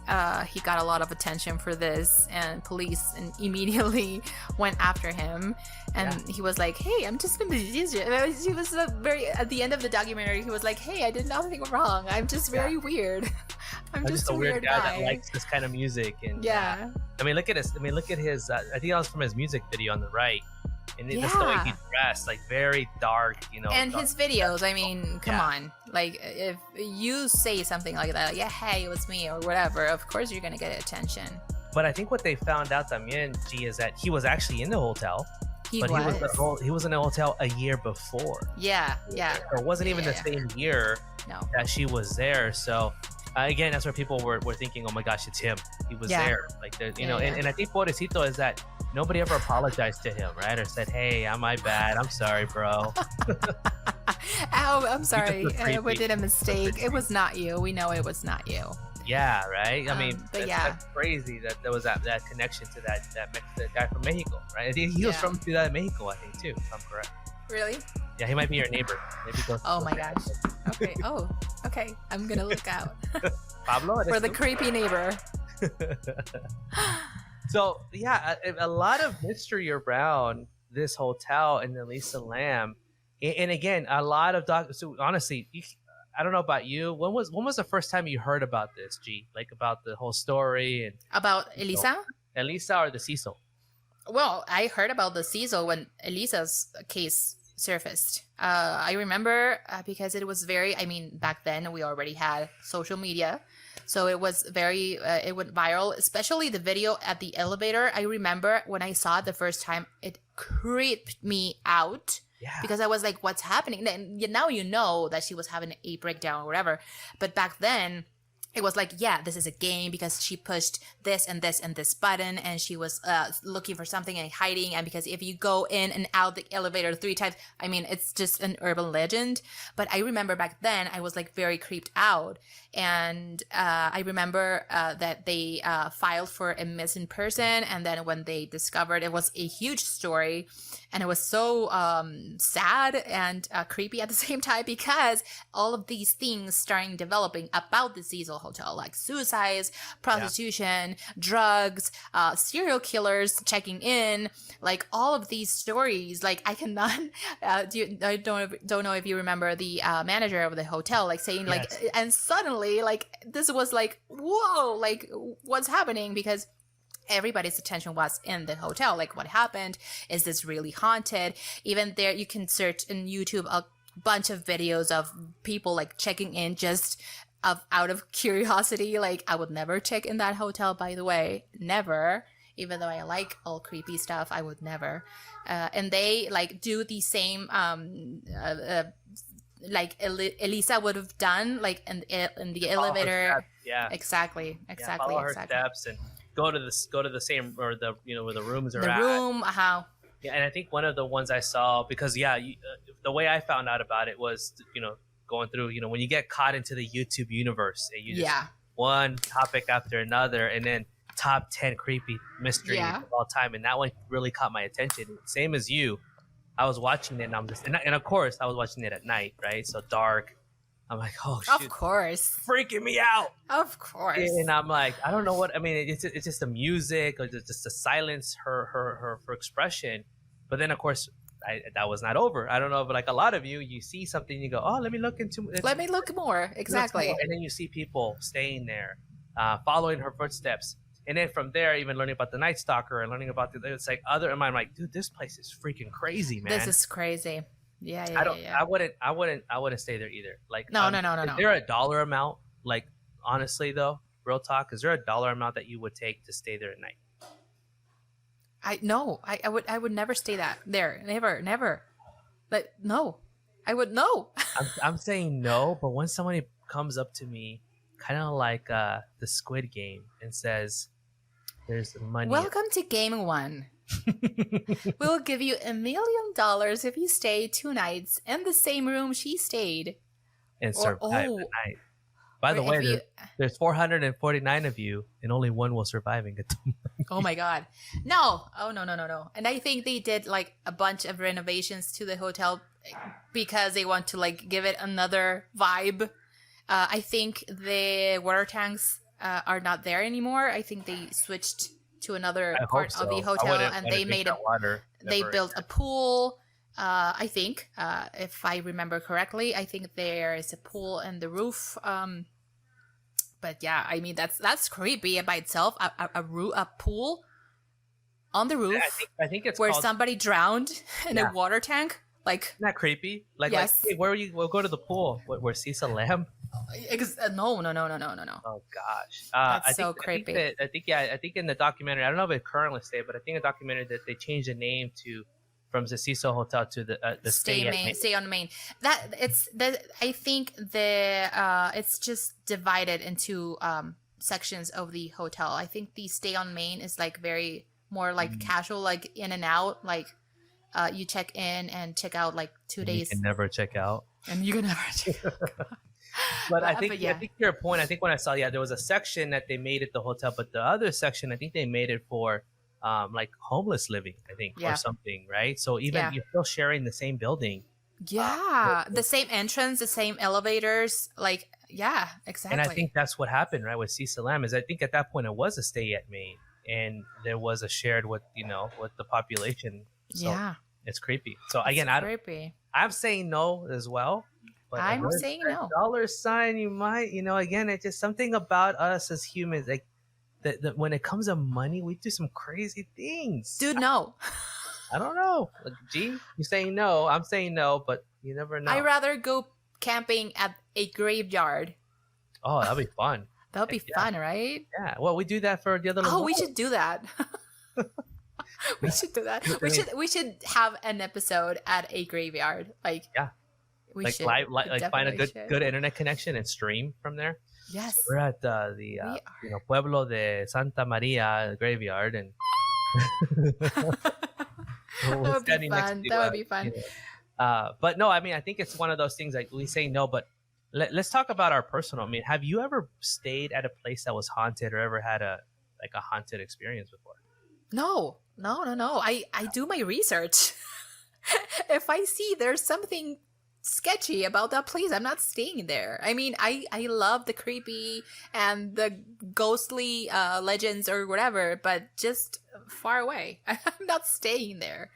A: he got a lot of attention for this, and police immediately went after him, and he was like, "Hey, I'm just a musician." He was very at the end of the documentary. He was like, "Hey, I did nothing wrong. I'm just very weird. I'm just a weird
B: guy
A: guy."
B: that likes this kind of music. And
A: Yeah.
B: I mean, look at his. I think that was from his music video on the right. And that's the way he dressed, like very dark,
A: And
B: dark.
A: his videos, I mean, come
B: Yeah.
A: on. Like, if you say something like that, like, yeah, hey, it was me, or whatever, of course you're going to get attention.
B: But I think what they found out, también, G, is that he was actually in the hotel.
A: He
B: but
A: was.
B: he was in the hotel a year before.
A: Yeah.
B: Or it wasn't even the
A: Yeah.
B: same year
A: No.
B: that she was there. So again, that's where people were thinking, oh my gosh, it's him. He was
A: Yeah.
B: there. Like,
A: Yeah.
B: And I think Pobrecito is that nobody ever apologized to him, right? Or said, hey, my bad. I'm sorry, bro.
A: Oh, I'm sorry.
B: look creepy.
A: We did a mistake. It was not you. We know it was not you.
B: Yeah, right. I mean,
A: but
B: that's crazy that there was that connection to that guy from Mexico, right? I think he was
A: Yeah.
B: from Ciudad de Mexico, I think, too, if I'm correct.
A: Really?
B: Yeah, he might be your neighbor. Maybe go.
A: Oh my gosh. Okay. Oh, okay. I'm going to look out
B: Pablo,
A: for the creepy neighbor.
B: So yeah, a lot of mystery around this hotel and Elisa Lam, and again, a lot of So honestly, I don't know about you. When was the first time you heard about this, G? Like about the whole story and
A: About Elisa?
B: Elisa or the Cecil?
A: Well, I heard about the Cecil when Elisa's case surfaced. I remember because it was back then we already had social media. So it was it went viral, especially the video at the elevator. I remember when I saw it the first time, it creeped me out.
B: Yeah.
A: Because I was like, what's happening? And now you know that she was having a breakdown or whatever. But back then, it was like, yeah, this is a game because she pushed this and this and this button and she was looking for something and hiding. And because if you go in and out the elevator 3 times, I mean, it's just an urban legend. But I remember back then I was like very creeped out. And I remember that they filed for a missing person. And then when they discovered, it was a huge story. And it was so sad and creepy at the same time because all of these things starting developing about the Cecil Hotel, like suicides, prostitution, drugs, serial killers checking in, like all of these stories. Like I cannot, I don't know if you remember the manager of the hotel, like saying like, and suddenly like this was like, whoa, like what's happening? Because everybody's attention was in the hotel. Like, what happened? Is this really haunted? Even there, you can search in YouTube a bunch of videos of people like checking in just out of curiosity. Like, I would never check in that hotel, by the way, never. Even though I like all creepy stuff, I would never. And they like do the same like Elisa would have done, like in the elevator. Exactly.
B: Follow her steps and go to the same, or the, you know, where the rooms are at. Yeah, and I think one of the ones I saw, because the way I found out about it was, you know, going through, you know, when you get caught into the YouTube universe and you just one topic after another, and then top 10 creepy mysteries of all time, and that one really caught my attention. Same as you, I was watching it, and I'm just, and of course I was watching it at night, right? So dark. I'm like, oh, shoot.
A: Of course.
B: Freaking me out.
A: Of course.
B: And I'm like, I don't know what, I mean, it's just the music, or just the silence, her expression. But then, of course, that was not over. I don't know, but like a lot of you see something, you go, oh, let me look let me look
A: more. Exactly.
B: And then you see people staying there, following her footsteps. And then from there, even learning about the Night Stalker and learning about it's like other, and I'm like, dude, this place is freaking crazy, man.
A: This is crazy. Yeah.
B: I wouldn't stay there either. Like,
A: no.
B: Is there a dollar amount? Like, honestly though, real talk, is there a dollar amount that you would take to stay there at night?
A: I would never stay there. Never. But no, I would no.
B: I'm saying no, but when somebody comes up to me, kind of like the Squid Game, and says, "There's money."
A: Welcome to Game 1. We'll give you $1 million if you stay 2 nights in the same room she stayed.
B: And survive the night. By the way, there's 449 of you, and only one will survive and get the money.
A: Oh my God. No. Oh, no. And I think they did like a bunch of renovations to the hotel because they want to like give it another vibe. I think the water tanks are not there anymore. I think they switched to another part of the hotel, and they made they built a pool. I think, if I remember correctly, I think there is a pool in the roof. But yeah, I mean that's creepy by itself. A pool on the roof.
B: I think it's
A: where somebody drowned in a water tank. Like,
B: not creepy. Like,
A: yes.
B: Like, hey, where you? We'll go to the pool. Where Cecil Lam?
A: No.
B: Oh gosh,
A: that's so creepy.
B: I think in the documentary, I don't know if it currently stated, but I think in the documentary that they changed the name from the Cecil Hotel to the Stay
A: on Main. I think it's just divided into sections of the hotel. I think the Stay on Main is like very more like casual, like in and out, like you check in and check out like 2 days.
B: You can never check out.
A: And you can never check out.
B: But I think your point. I think when I saw there was a section that they made at the hotel, but the other section I think they made it for like homeless living, I think, or something, right? So even you're still sharing the same building.
A: Yeah, the same entrance, the same elevators, like exactly.
B: And I think that's what happened, right, with Cecil Lam. Is I think at that point it was a stay at Main, and there was a shared with the population. So it's creepy. So again, I'm saying no as well. But
A: I'm saying no.
B: Dollar sign, you might, again, it's just something about us as humans, like that when it comes to money, we do some crazy things.
A: Dude, no.
B: I don't know. Like, G, you're saying no. I'm saying no, but you never know.
A: I'd rather go camping at a graveyard.
B: Oh, that'd be fun.
A: That would be fun, right?
B: Yeah. Well, we do that for the other.
A: Oh, we should do that. We should do that. We should have an episode at a graveyard. Like,
B: we should find a good internet connection and stream from there.
A: Yes.
B: We're at the Pueblo de Santa Maria graveyard, and
A: That
B: we're
A: would be
B: standing next
A: fun.
B: to
A: That would be fun.
B: but no, I mean, I think it's one of those things like we say no, but let's talk about our personal. I mean, have you ever stayed at a place that was haunted or ever had a haunted experience before?
A: No. I do my research. If I see there's something sketchy about that place, I'm not staying there. I mean, I love the creepy and the ghostly legends or whatever, but just far away. I'm not staying there.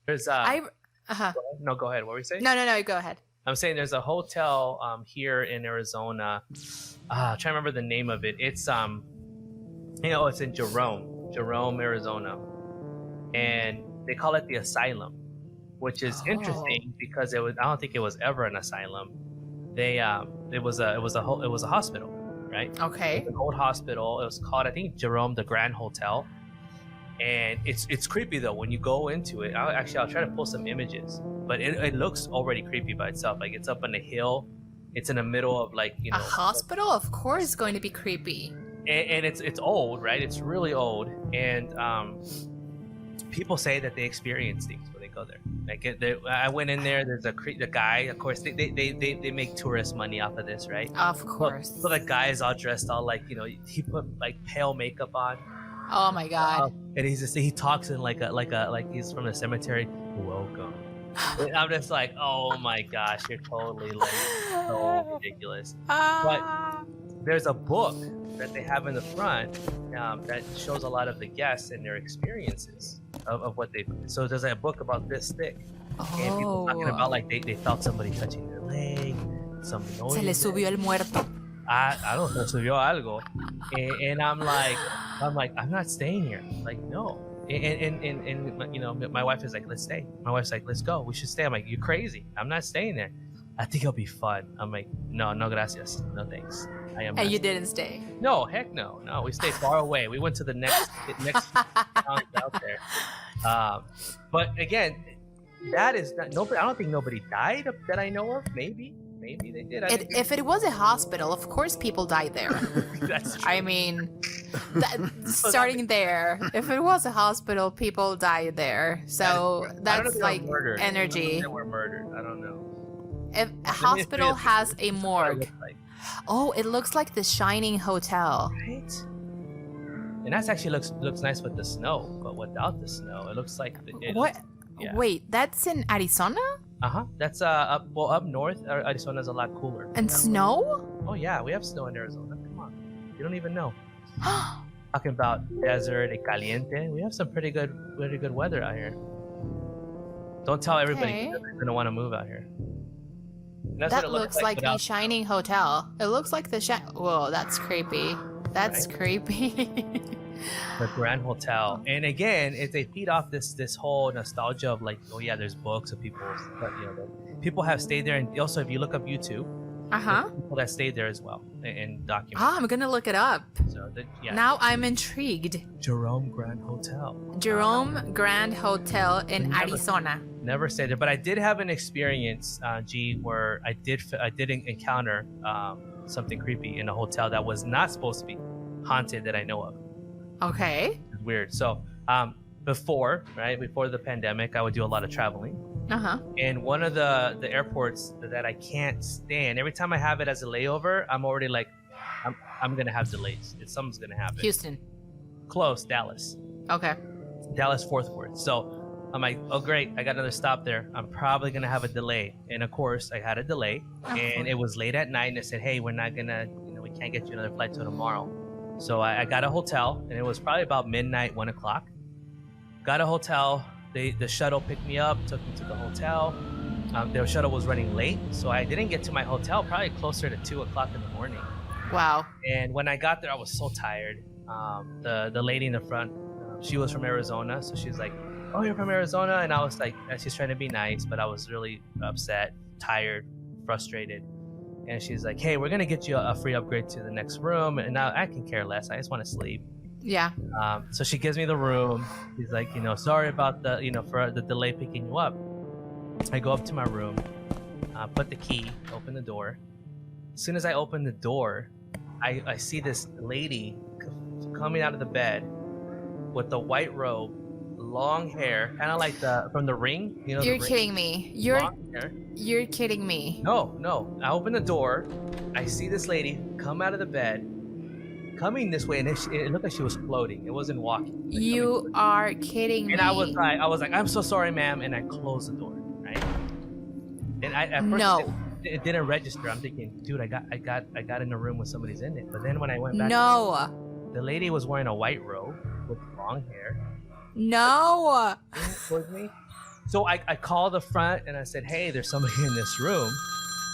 B: There's no, go ahead. What were you saying?
A: No, go ahead.
B: I'm saying there's a hotel here in Arizona. I'm trying to remember the name of it. It's it's in Jerome, Arizona, and they call it the Asylum, which is interesting because I don't think it was ever an asylum. It was a hospital, right?
A: Okay.
B: It was an old hospital. It was called, I think, Jerome the Grand Hotel. And it's creepy though when you go into it. I'll try to pull some images, but it looks already creepy by itself. Like it's up on a hill, it's in the middle of
A: a hospital. Of course, is going to be creepy.
B: And it's old, right? It's really old, and people say that they experience things when they go there. Like I went in there. There's the guy. Of course, they make tourist money off of this, right?
A: Of course.
B: So the guy is all dressed all like he put like pale makeup on.
A: Oh my god!
B: And he talks in like he's from the cemetery. Welcome. And I'm just like, oh my gosh, you're totally like so ridiculous. But there's a book that they have in the front that shows a lot of the guests and their experiences of what they. So there's a book about this thick, and people talking about like they felt somebody touching their leg, some noise.
A: Se le subió el muerto.
B: I don't know, subió algo, and I'm like, I'm not staying here. Like, no. And my wife is like, let's stay. My wife's like, let's go. We should stay. I'm like, you're crazy. I'm not staying there. I think it'll be fun. I'm like, no gracias, no thanks.
A: And you didn't stay?
B: No, heck no. We stayed far away. We went to the next town out there. But again, that is not nobody. I don't think nobody died that I know of. Maybe they did.
A: If it was a hospital, of course people died there.
B: That's true.
A: I mean, starting there, if it was a hospital, people died there. So that's like energy.
B: They were murdered. I don't know.
A: If a hospital has a morgue. Oh, it looks like the Shining Hotel.
B: Right. And that actually looks nice with the snow, but without the snow, it looks like
A: what? Yeah. Wait, that's in Arizona?
B: That's up north. Arizona's a lot cooler.
A: And snow?
B: Oh yeah, we have snow in Arizona. Come on, you don't even know. Talking about desert and caliente, we have some pretty good weather out here. Don't tell everybody they're gonna want to move out here.
A: That looks like the Shining Hotel. It looks like the Whoa, that's creepy. That's creepy.
B: The Grand Hotel, and again, they feed off this whole nostalgia of like, oh yeah, there's books of people, but people have stayed there, and also if you look up YouTube, people that stayed there as well and document.
A: I'm gonna look it up.
B: So
A: now I'm intrigued.
B: Jerome Grand Hotel.
A: Jerome Grand Hotel in Arizona.
B: Never stayed there, but I did have an experience, G, where I did encounter something creepy in a hotel that was not supposed to be haunted that I know of.
A: Okay.
B: It's weird. So, before the pandemic, I would do a lot of traveling. And one of the airports that I can't stand, every time I have it as a layover, I'm already like, I'm gonna have delays. Something's gonna happen.
A: Houston.
B: Close, Dallas.
A: Okay.
B: Dallas Fort Worth. So I'm like, oh great, I got another stop there. I'm probably gonna have a delay. And of course, I had a delay, and it was late at night. And I said, hey, we're not gonna, we can't get you another flight till tomorrow. So I got a hotel, and it was probably about midnight, 1 o'clock. Got a hotel. The shuttle picked me up, took me to the hotel. Their shuttle was running late, so I didn't get to my hotel probably closer to 2 o'clock in the morning.
A: Wow.
B: And when I got there, I was so tired. The lady in the front, she was from Arizona, so she's like, oh, you're from Arizona? And I was like, she's trying to be nice, but I was really upset, tired, frustrated. And she's like, hey, we're going to get you a free upgrade to the next room. And now I can care less. I just want to sleep.
A: Yeah.
B: So she gives me the room. She's like, sorry about for the delay picking you up. I go up to my room, put the key, open the door. As soon as I open the door, I see this lady coming out of the bed with the white robe, long hair, kind of like the from the Ring. You know,
A: You're
B: the Ring.
A: kidding me.
B: Long hair.
A: You're kidding me.
B: No. I open the door. I see this lady come out of the bed, coming this way, and it looked like she was floating. It wasn't walking. Like
A: You are kidding me.
B: and I was like, I'm so sorry, ma'am, and I closed the door, right? And at first
A: No.
B: it didn't register. I'm thinking, dude, I got in a room with somebody's in it. But then when I went back,
A: No.
B: the lady was wearing a white robe with long hair
A: No.
B: towards me. So I called the front and I said, hey, there's somebody in this room.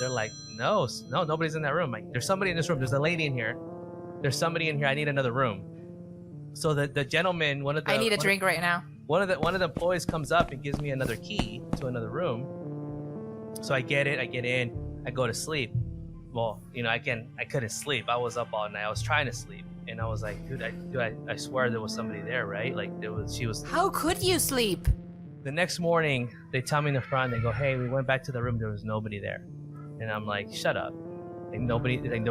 B: They're like, no, nobody's in that room. Like, there's somebody in this room. There's a lady in here. There's somebody in here. I need another room. So the gentleman,
A: I need a drink right now.
B: One of the employees comes up and gives me another key to another room. So I get in, I go to sleep. Well, I couldn't sleep. I was up all night. I was trying to sleep, and I was like, dude, I swear there was somebody there, right? Like she was.
A: How could you sleep?
B: The next morning, they tell me in the front, they go, hey, we went back to the room, there was nobody there. And I'm like, shut up. There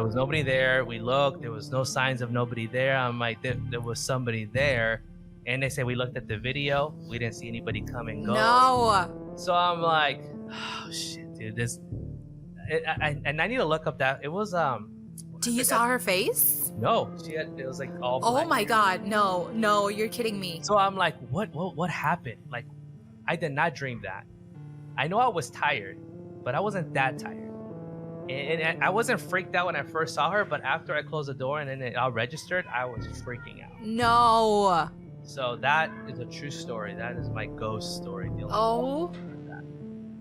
B: was nobody there. We looked, there was no signs of nobody there. I'm like, there was somebody there. And they say, we looked at the video, we didn't see anybody come and go.
A: No.
B: So I'm like, oh shit, dude, and I need to look up that, it was,
A: Do you saw her face?
B: no, it was like all
A: Oh
B: black
A: my
B: hair.
A: god, no, you're kidding me.
B: So I'm like, what happened? Like, I did not dream that. I know I was tired, but I wasn't that tired. And I wasn't freaked out when I first saw her, but after I closed the door and then it all registered, I was freaking out.
A: No.
B: So that is a true story. That is my ghost story.
A: Oh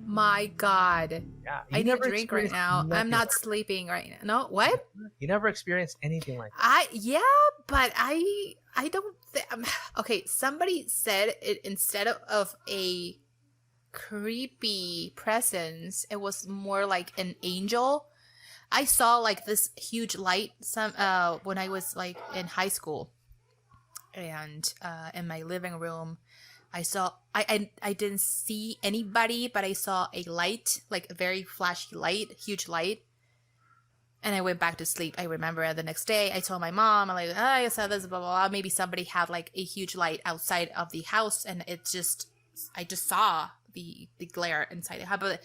A: my god.
B: Yeah.
A: I need a drink right now. I'm not sleeping right now. No, what?
B: You never experienced anything like that?
A: Yeah, but I don't okay, somebody said it instead of a creepy presence, it was more like an angel. I saw like this huge light when I was like in high school, and in my living room I saw I didn't see anybody, but I saw a light, like a very flashy light, huge light. And I went back to sleep. I remember the next day I told my mom, I'm like, I saw this, blah, blah, blah. Maybe somebody had like a huge light outside of the house, and I just saw the glare inside the house.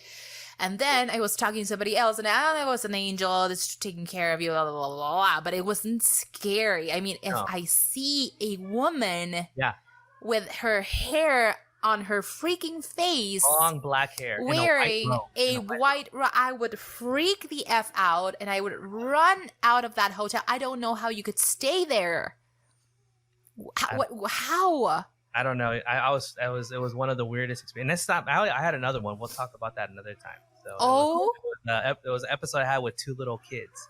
A: And then I was talking to somebody else, and it was an angel that's taking care of you, blah, blah, blah, blah. But it wasn't scary. I mean, if I see a woman with her hair on her freaking face,
B: long black hair,
A: wearing a white robe, I would freak the F out, and I would run out of that hotel. I don't know how you could stay there. How?
B: I don't know. It was one of the weirdest experiences. I had another one. We'll talk about that another time. So it was an episode I had with two little kids.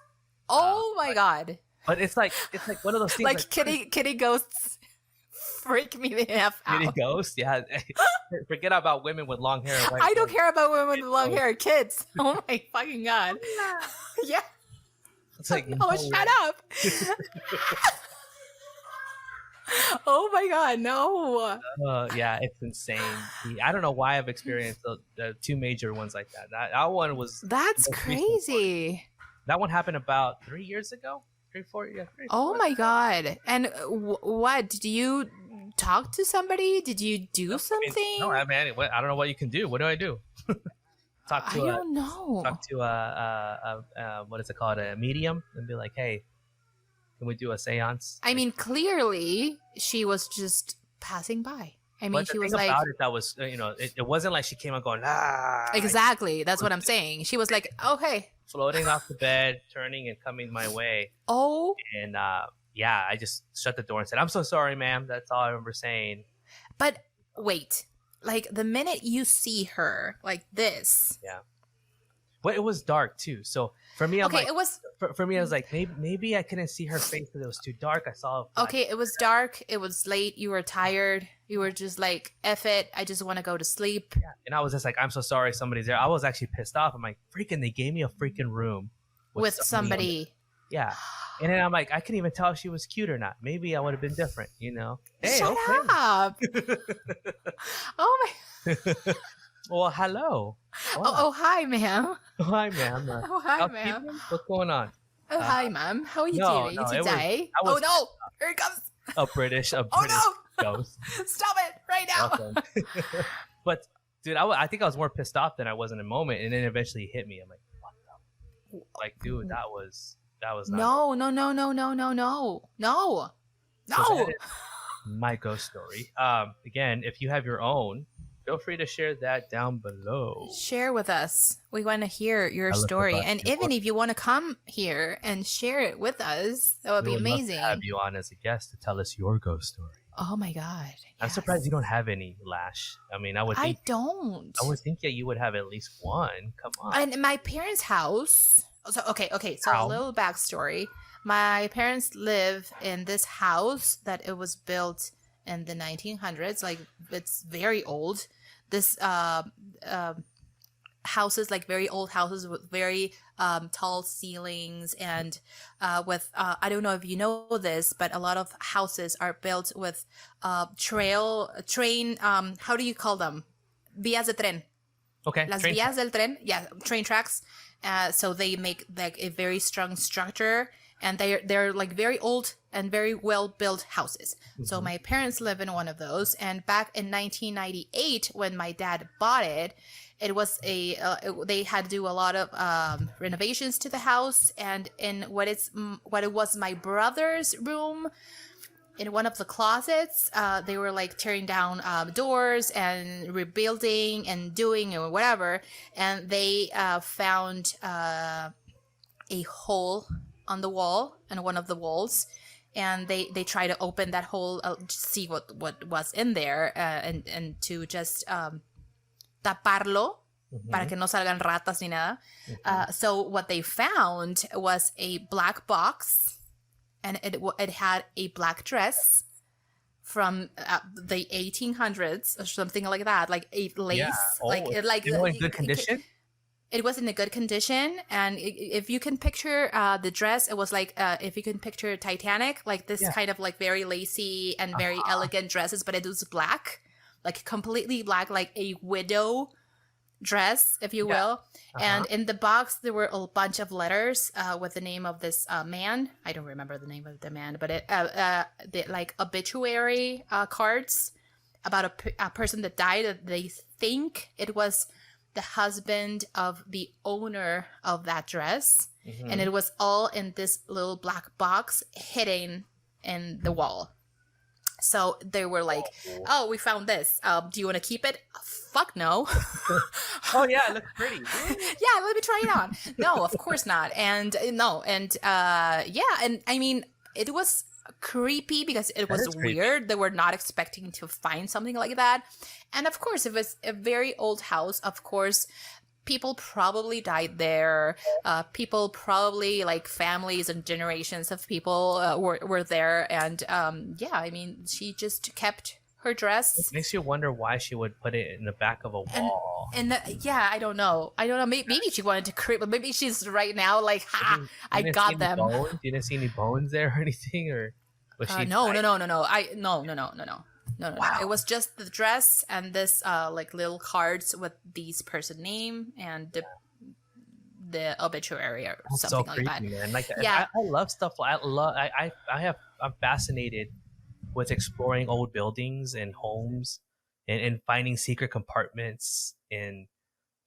A: Oh my god!
B: But it's like one of those things.
A: Like kitty ghosts freak me the F out.
B: Kitty ghosts, yeah. Forget about women with long hair.
A: I don't care about women with long hair. Kids. Oh my fucking god. Yeah.
B: It's like,
A: no, shut up. Oh my god, no.
B: Yeah, it's insane. I don't know why I've experienced the two major ones like that. That one was.
A: That's crazy.
B: That one happened about 3 years ago. 3-4 years.
A: Oh my god. And what? Did you talk to somebody? Did you do something?
B: No, I mean, I don't know what you can do. What do I do? I
A: don't know.
B: Talk to what is it called? A medium, and be like, hey, can we do a seance?
A: I mean, clearly she was just passing by. I mean, she was like,
B: about it, that was, it wasn't like she came out going,
A: exactly. That's what I'm saying. She was like, okay.
B: Floating off the bed, turning and coming my way.
A: Oh.
B: And I just shut the door and said, I'm so sorry, ma'am. That's all I remember saying.
A: But wait, like the minute you see her like this.
B: Yeah. Well, it was dark too. So for me, I'm
A: okay,
B: like,
A: it was
B: for me, I was like, maybe I couldn't see her face because it was too dark. I saw.
A: Okay, it was dark. It was late. You were tired. You were just like, F it. I just want to go to sleep.
B: Yeah. And I was just like, I'm so sorry, somebody's there. I was actually pissed off. I'm like, freaking, they gave me a freaking room
A: with somebody.
B: Yeah. And then I'm like, I couldn't even tell if she was cute or not. Maybe I would have been different, Hey,
A: shut
B: okay.
A: up. Oh my.
B: Well, hello.
A: Oh, hi, ma'am.
B: Hi, ma'am.
A: Oh, hi, ma'am.
B: What's going on?
A: Oh, hi, ma'am. How are you
B: No,
A: doing
B: no,
A: today?
B: I was
A: Oh, no. Here it comes.
B: a British
A: Oh,
B: ghost.
A: Stop it right now.
B: Welcome. But dude, I think I was more pissed off than I was in a moment, and then eventually it hit me. I'm like, what the? Like, dude, that was not
A: No. No.
B: So that is my ghost story. Again, if you have your own, feel free to share that down below.
A: Share with us. We want to hear your
B: I look
A: story.
B: about
A: And
B: you.
A: even if you want to come here and share it with us, that would be
B: We would love
A: amazing.
B: to have you on as a guest to tell us your ghost story.
A: Oh my God.
B: I'm
A: yes.
B: surprised you don't have any, Lash. I mean, I would think
A: don't.
B: that you would have at least one. Come on.
A: And in my parents' house. So okay. So
B: How?
A: a little backstory. My parents live in this house that it was built in the 1900s. Like it's very old. This houses, like very old houses with very tall ceilings and with I don't know if you know this, but a lot of houses are built with train how do you call them? Vías de tren.
B: Okay.
A: Las vías del tren. Yeah, train tracks. So they make like a very strong structure, and they're like very old and very well built houses. So my parents live in one of those, and back in 1998 when my dad bought it, it was they had to do a lot of renovations to the house, and in what it was my brother's room, in one of the closets, they were like tearing down doors and rebuilding and doing or whatever, and they found a hole on the wall, on one of the walls, and they tried to open that hole to see what was in there, and to just taparlo para que no salgan ratas ni nada. So what they found was a black box, and it had a black dress from the 1800s or something like that, like a lace.
B: Yeah. Oh,
A: like it, like
B: in good condition.
A: It was in a good condition, and if you can picture the dress, it was like if you can picture Titanic, like this kind of like very lacy and very elegant dresses, but it was black, like completely black, like a widow dress, if you will. And in the box there were a bunch of letters with the name of this man. I don't remember the name of the man, but it like obituary cards about a person that died. They think it was the husband of the owner of that dress, and it was all in this little black box hidden in the wall. So they were like, "Oh, we found this. Do you want to keep it?" Fuck no.
B: Oh yeah, it looks pretty.
A: Yeah, let me try it on. No, of course not. And yeah, and I mean, it was creepy because it was weird. They were not expecting to find something like that. And of course, if it's a very old house, of course, people probably died there. People probably, like, families and generations of people were there. And yeah, I mean, she just kept her dress.
B: It makes you wonder why she would put it in the back of a wall.
A: And yeah, I don't know. Maybe she wanted to creep, but maybe she's right now like, ha, I got them.
B: You didn't see any bones there or anything, or was she?
A: No. Wow. It was just the dress and this like little cards with these person name and the obituary or something
B: so
A: like that.
B: Man. Like,
A: yeah,
B: I love stuff. I'm fascinated with exploring old buildings and homes and finding secret compartments, and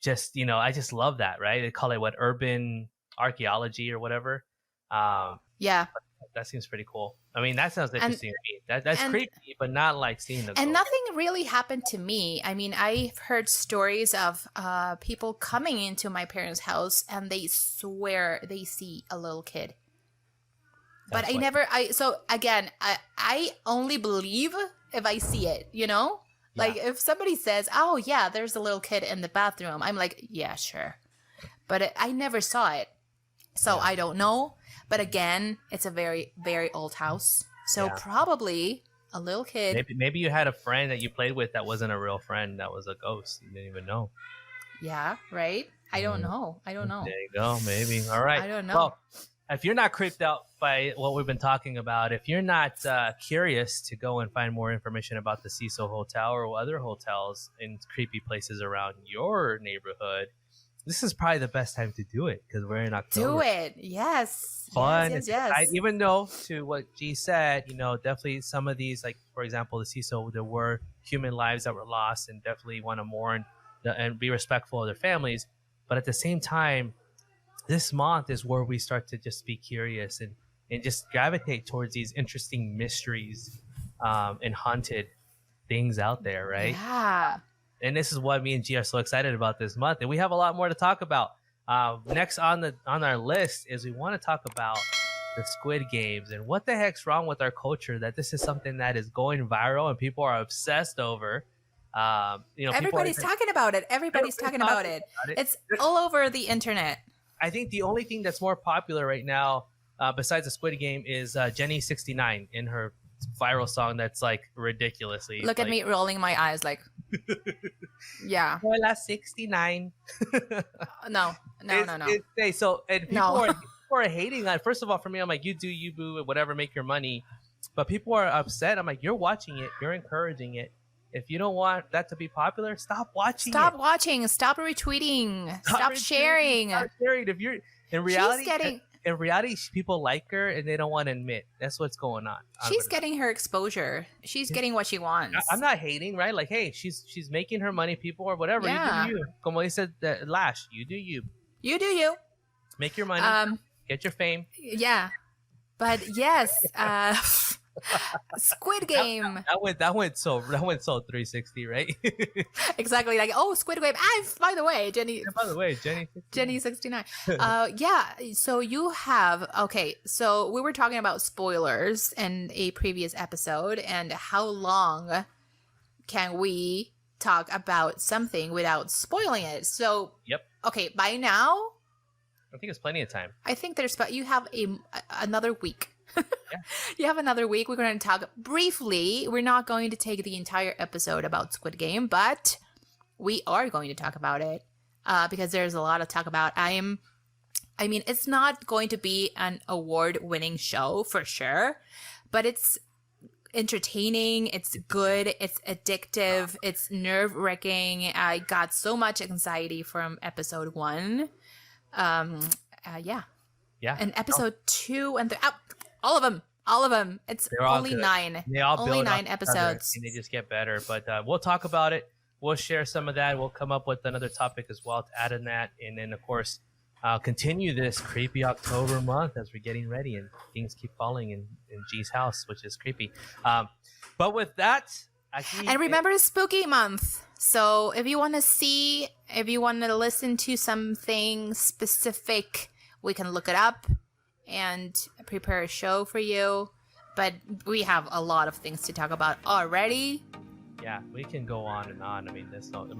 B: just, I just love that, right? They call it urban archaeology or whatever.
A: Yeah.
B: That seems pretty cool. I mean, that sounds interesting to me. That's creepy, but not like seeing the ghost.
A: And nothing really happened to me. I mean, I've heard stories of people coming into my parents' house and they swear they see a little kid. But so again, I only believe if I see it, Yeah. Like if somebody says, "Oh yeah, there's a little kid in the bathroom," I'm like, "Yeah, sure." But I never saw it. So I don't know. But again, it's a very, very old house. So probably a little kid.
B: Maybe you had a friend that you played with that wasn't a real friend, that was a ghost. You didn't even know.
A: Yeah, right? I don't know.
B: There you go. Maybe. All right.
A: I don't know.
B: Well, if you're not creeped out by what we've been talking about, if you're not curious to go and find more information about the Cecil Hotel or other hotels in creepy places around your neighborhood, this is probably the best time to do it because we're in October.
A: Do it. Yes.
B: Fun.
A: Yes.
B: Even though, to what G said, definitely some of these, like for example, the Cecil, there were human lives that were lost, and definitely want to mourn and be respectful of their families. But at the same time, this month is where we start to just be curious and just gravitate towards these interesting mysteries and haunted things out there, right?
A: Yeah.
B: And this is what me and G are so excited about this month, and we have a lot more to talk about. Next on our list is we want to talk about the Squid Games and what the heck's wrong with our culture that this is something that is going viral and people are obsessed over.
A: Everybody's talking about it. Everybody's talking about it. It's all over the internet.
B: I think the only thing that's more popular right now, besides the Squid Game, is Jenny 69 in her viral song that's like ridiculously.
A: Look at me rolling my eyes like, yeah.
B: Hola 69.
A: No.
B: So and people are hating on. First of all, for me, I'm like, you do you, boo, whatever, make your money. But people are upset. I'm like, you're watching it, you're encouraging it. If you don't want that to be popular, stop watching.
A: Stop watching. Stop retweeting. Stop sharing.
B: Stop sharing. If you're in reality, people like her and they don't want to admit. That's what's going on.
A: She's getting her exposure. She's getting what she wants.
B: I'm not hating, right? Like, hey, she's making her money. People or whatever.
A: Yeah.
B: You do you. Como he said, Lash, you do you.
A: You do you.
B: Make your money. Get your fame.
A: Yeah, but yes. Squid Game.
B: That went so 360, right?
A: Exactly. Like, oh, Squid Game. By the way, Jenny.
B: Yeah, by the way,
A: Jenny 69. Yeah. So you have So we were talking about spoilers in a previous episode, and how long can we talk about something without spoiling it? So
B: yep.
A: Okay, by now,
B: I think it's plenty of time.
A: I think you have another week.
B: Yeah.
A: You have another week. We're going to talk briefly. We're not going to take the entire episode about Squid Game, but we are going to talk about it because there's a lot to talk about. I mean, it's not going to be an award-winning show for sure, but it's entertaining. It's good. It's addictive. It's nerve-wracking. I got so much anxiety from episode 1. Yeah. And episode 2 and 3. All of them. It's only 9.
B: They all
A: only
B: build
A: 9 episodes,
B: and they just get better. But we'll talk about it. We'll share some of that. We'll come up with another topic as well to add in that, and then of course, continue this creepy October month as we're getting ready and things keep falling in G's house, which is creepy. But with that,
A: and remember, it's spooky month. So if you want to listen to something specific, we can look it up and prepare a show for you. But we have a lot of things to talk about already.
B: Yeah, we can go on and on. I mean,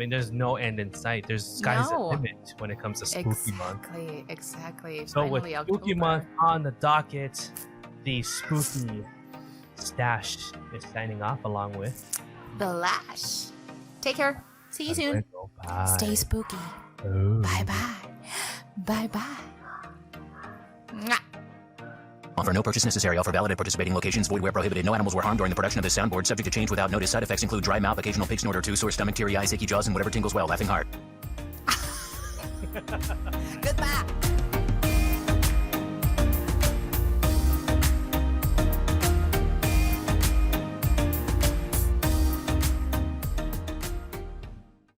B: there's no end in sight. There's sky's the limit when it comes to spooky month.
A: Exactly.
B: So
A: finally,
B: with
A: October.
B: spooky month on the docket, the spooky Stache is signing off along with
A: the Lash. Take care. See you soon.
B: Bye.
A: Stay spooky.
B: Ooh.
A: Bye-bye. Mwah.
C: Offer no purchase necessary. Offer valid at participating locations. Void where prohibited. No animals were harmed during the production of this soundboard. Subject to change without notice. Side effects include dry mouth, occasional pig snort or two, sore stomach, teary eyes, achy jaws, and whatever tingles well. Laughing heart.
A: Goodbye.